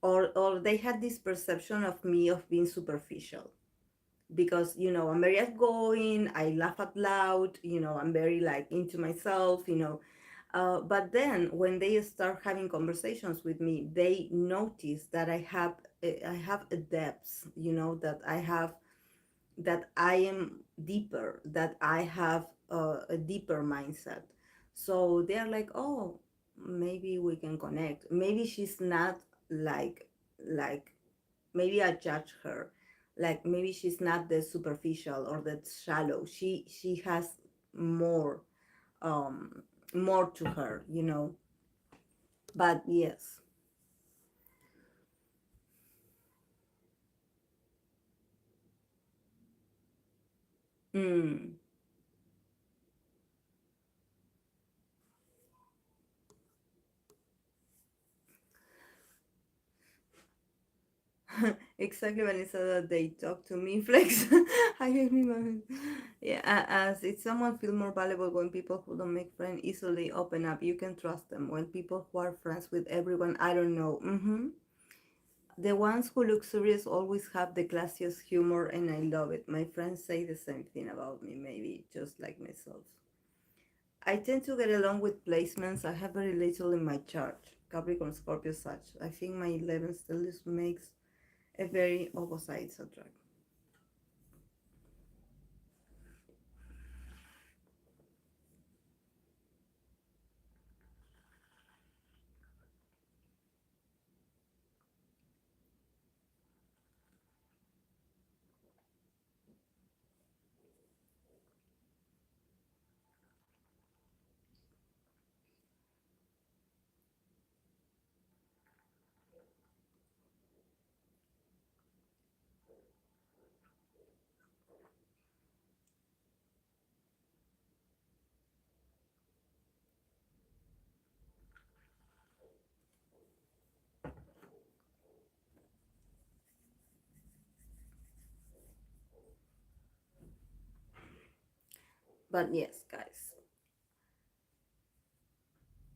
Or they had this perception of me of being superficial because, I'm very outgoing, I laugh out loud, I'm very like into myself, but then when they start having conversations with me, they notice that I have a depth, that I am deeper, that I have a deeper mindset. So they're like, oh, maybe we can connect. Maybe she's not like, like, maybe I judge her. Like maybe she's not the superficial or that shallow. She has more, um, more to her. But yes. Mm. Exactly when it said that they talk to me, flex. I gave me my yeah. As it's someone feel more valuable when people who don't make friends easily open up. You can trust them. When people who are friends with everyone, I don't know. The ones who look serious always have the classiest humor, and I love it. My friends say the same thing about me, maybe just like myself. I tend to get along with placements. I have very little in my chart. Capricorn, Scorpio, such. I think my 11 still makes a very opposite subtract. But yes, guys,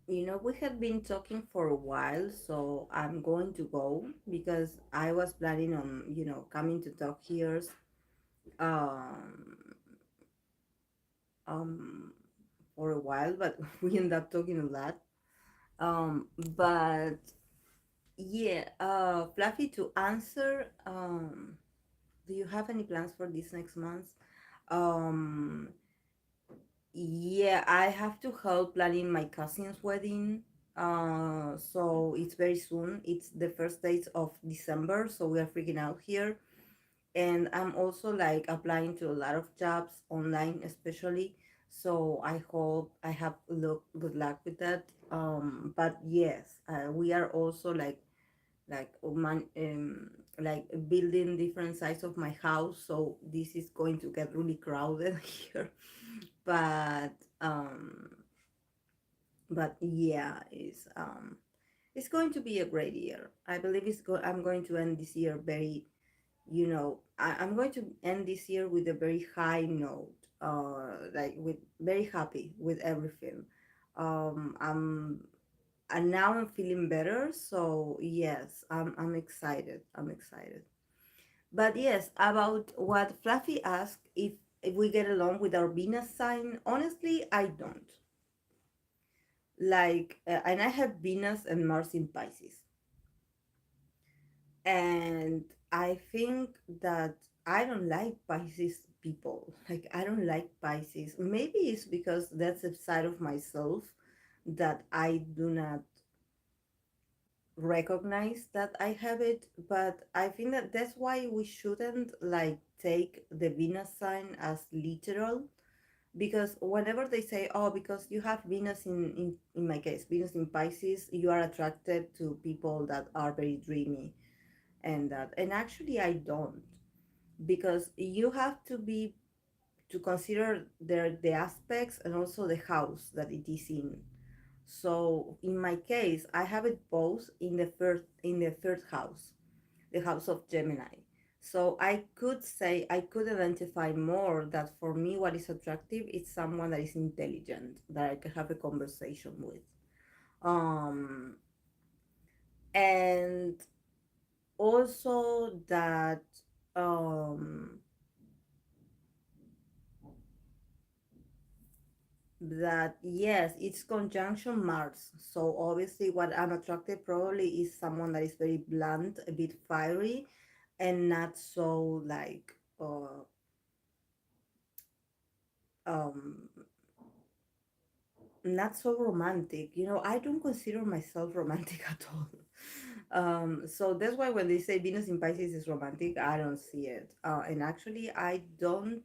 we had been talking for a while, so I'm going to go because I was planning on, coming to talk here, um, um, for a while, but we end up talking a lot. But yeah, Fluffy, to answer, do you have any plans for this next month? Um, Yeah, I have to help planning my cousin's wedding. So it's very soon. It's the first days of December, so we are freaking out here. And I'm also like applying to a lot of jobs online, especially. So I hope I have good luck with that. But yes, we are also like building different sides of my house, so this is going to get really crowded here. But um but yeah, it's going to be a great year. I believe I'm going to end this year very, I'm going to end this year with a very high note, like with very happy with everything. I'm and now I'm feeling better, so yes, I'm excited. I'm excited. But yes, about what Fluffy asked, if we get along with our Venus sign, honestly, I don't. And I have Venus and Mars in Pisces, and I think that I don't like Pisces people. Like, I don't like Pisces. Maybe it's because that's a side of myself that I do not recognize that I have it, but I think that that's why we shouldn't like take the Venus sign as literal, because whenever they say, oh, because you have Venus in my case, Venus in Pisces, you are attracted to people that are very dreamy, and actually I don't, because you have to consider the aspects and also the house that it is in. So in my case, I have it both in the third house, the house of Gemini. So I could identify more that for me what is attractive is someone that is intelligent, that I can have a conversation with. Um and also um that yes, it's conjunction Mars. So obviously what I'm attracted probably is someone that is very blunt, a bit fiery, and not so like um not so romantic. I don't consider myself romantic at all. So that's why when they say Venus in Pisces is romantic, I don't see it. And actually, I don't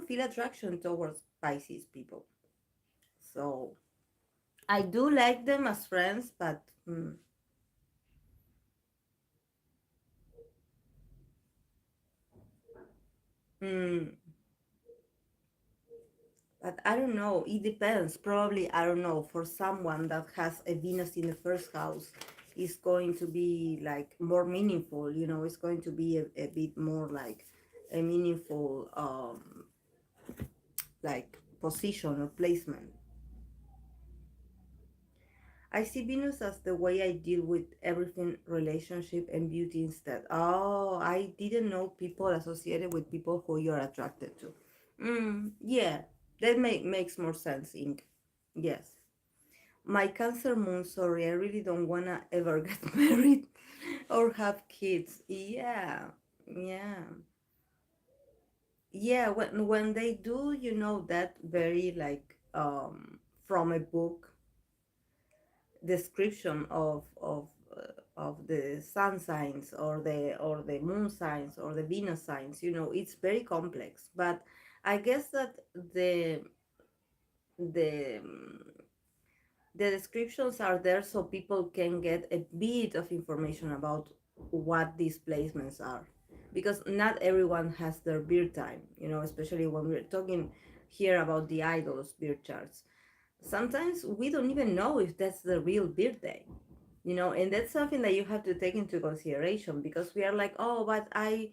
feel attraction towards Pisces people. So I do like them as friends, but mm, but I don't know. It depends. Probably, I don't know. For someone that has a Venus in the first house, it's going to be like more meaningful. It's going to be a bit more like a meaningful like position or placement. I see Venus as the way I deal with everything relationship and beauty instead. Oh, I didn't know people associated with people who you're attracted to. Yeah, that makes more sense, Ink. Yes. My Cancer moon, sorry, I really don't wanna ever get married or have kids. Yeah, yeah. Yeah, when they do, that very like from a book description of the sun signs or the moon signs or the Venus signs, it's very complex. But I guess that the the descriptions are there so people can get a bit of information about what these placements are, because not everyone has their birth time, especially when we're talking here about the idols birth charts. Sometimes we don't even know if that's the real birthday, and that's something that you have to take into consideration, because we are like, oh, but I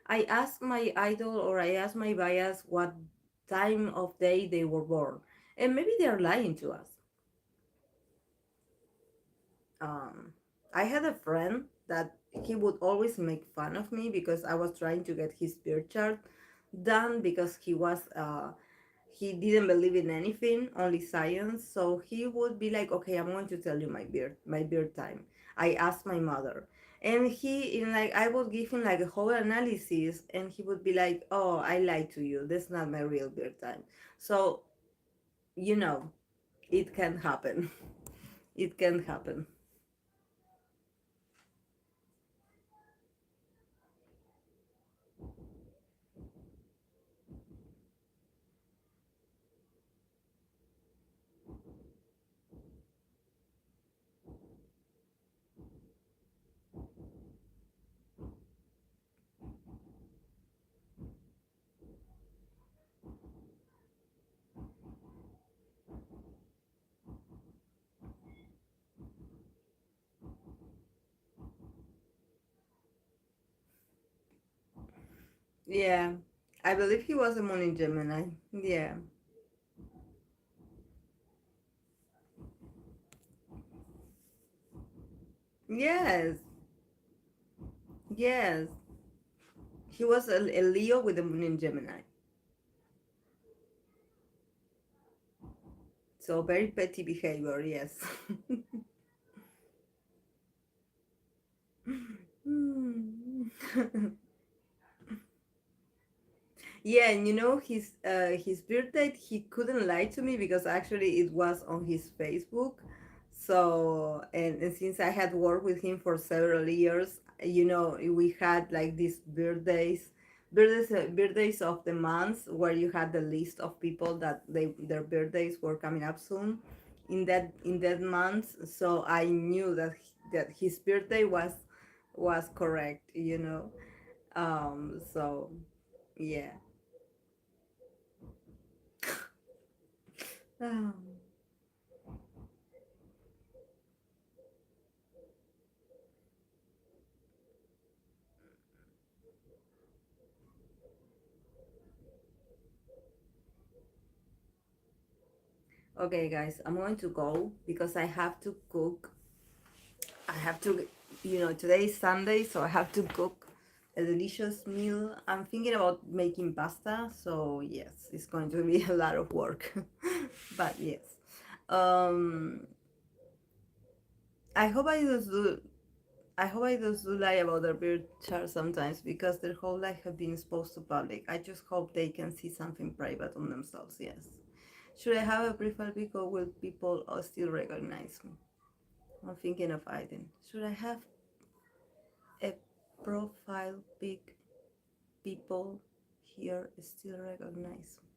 ask my idol or I ask my bias what time of day they were born. And maybe they are lying to us. um, I had a friend that he would always make fun of me because I was trying to get his birth chart done, because he didn't believe in anything, only science. So he would be like, "Okay, I'm going to tell you my birth time." I asked my mother, and I would give him like a whole analysis, and he would be like, "Oh, I lied to you. That's not my real birth time." So you know, it can happen. It can happen. Yeah, I believe he was a moon in Gemini. Yeah. Yes. Yes. He was a Leo with a moon in Gemini. So very petty behavior, yes. Hmm. Yeah, and his birthday, he couldn't lie to me because actually it was on his Facebook. So, and since I had worked with him for several years, we had like these birthdays of the months where you had the list of people that their birthdays were coming up soon in that month. So I knew that his birthday was correct. So yeah. Um, okay, guys, I'm going to go because I have to cook. I have to, today is Sunday, so I have to cook a delicious meal. I'm thinking about making pasta, so yes, it's going to be a lot of work. But yes. Um, I hope I just do. I hope I just do lie about their beard chart sometimes because their whole life have been exposed to public. I just hope they can see something private on themselves. Yes. Should I have a profile pic or will people still recognize me? I'm thinking of hiding. Should I have a profile pic? People here still recognize me.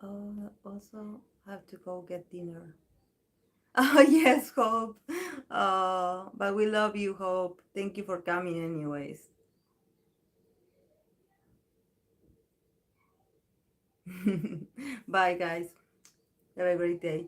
Oh, also have to go get dinner. Oh yes, Hope. But we love you, Hope. Thank you for coming, anyways. Bye, guys. Have a great day.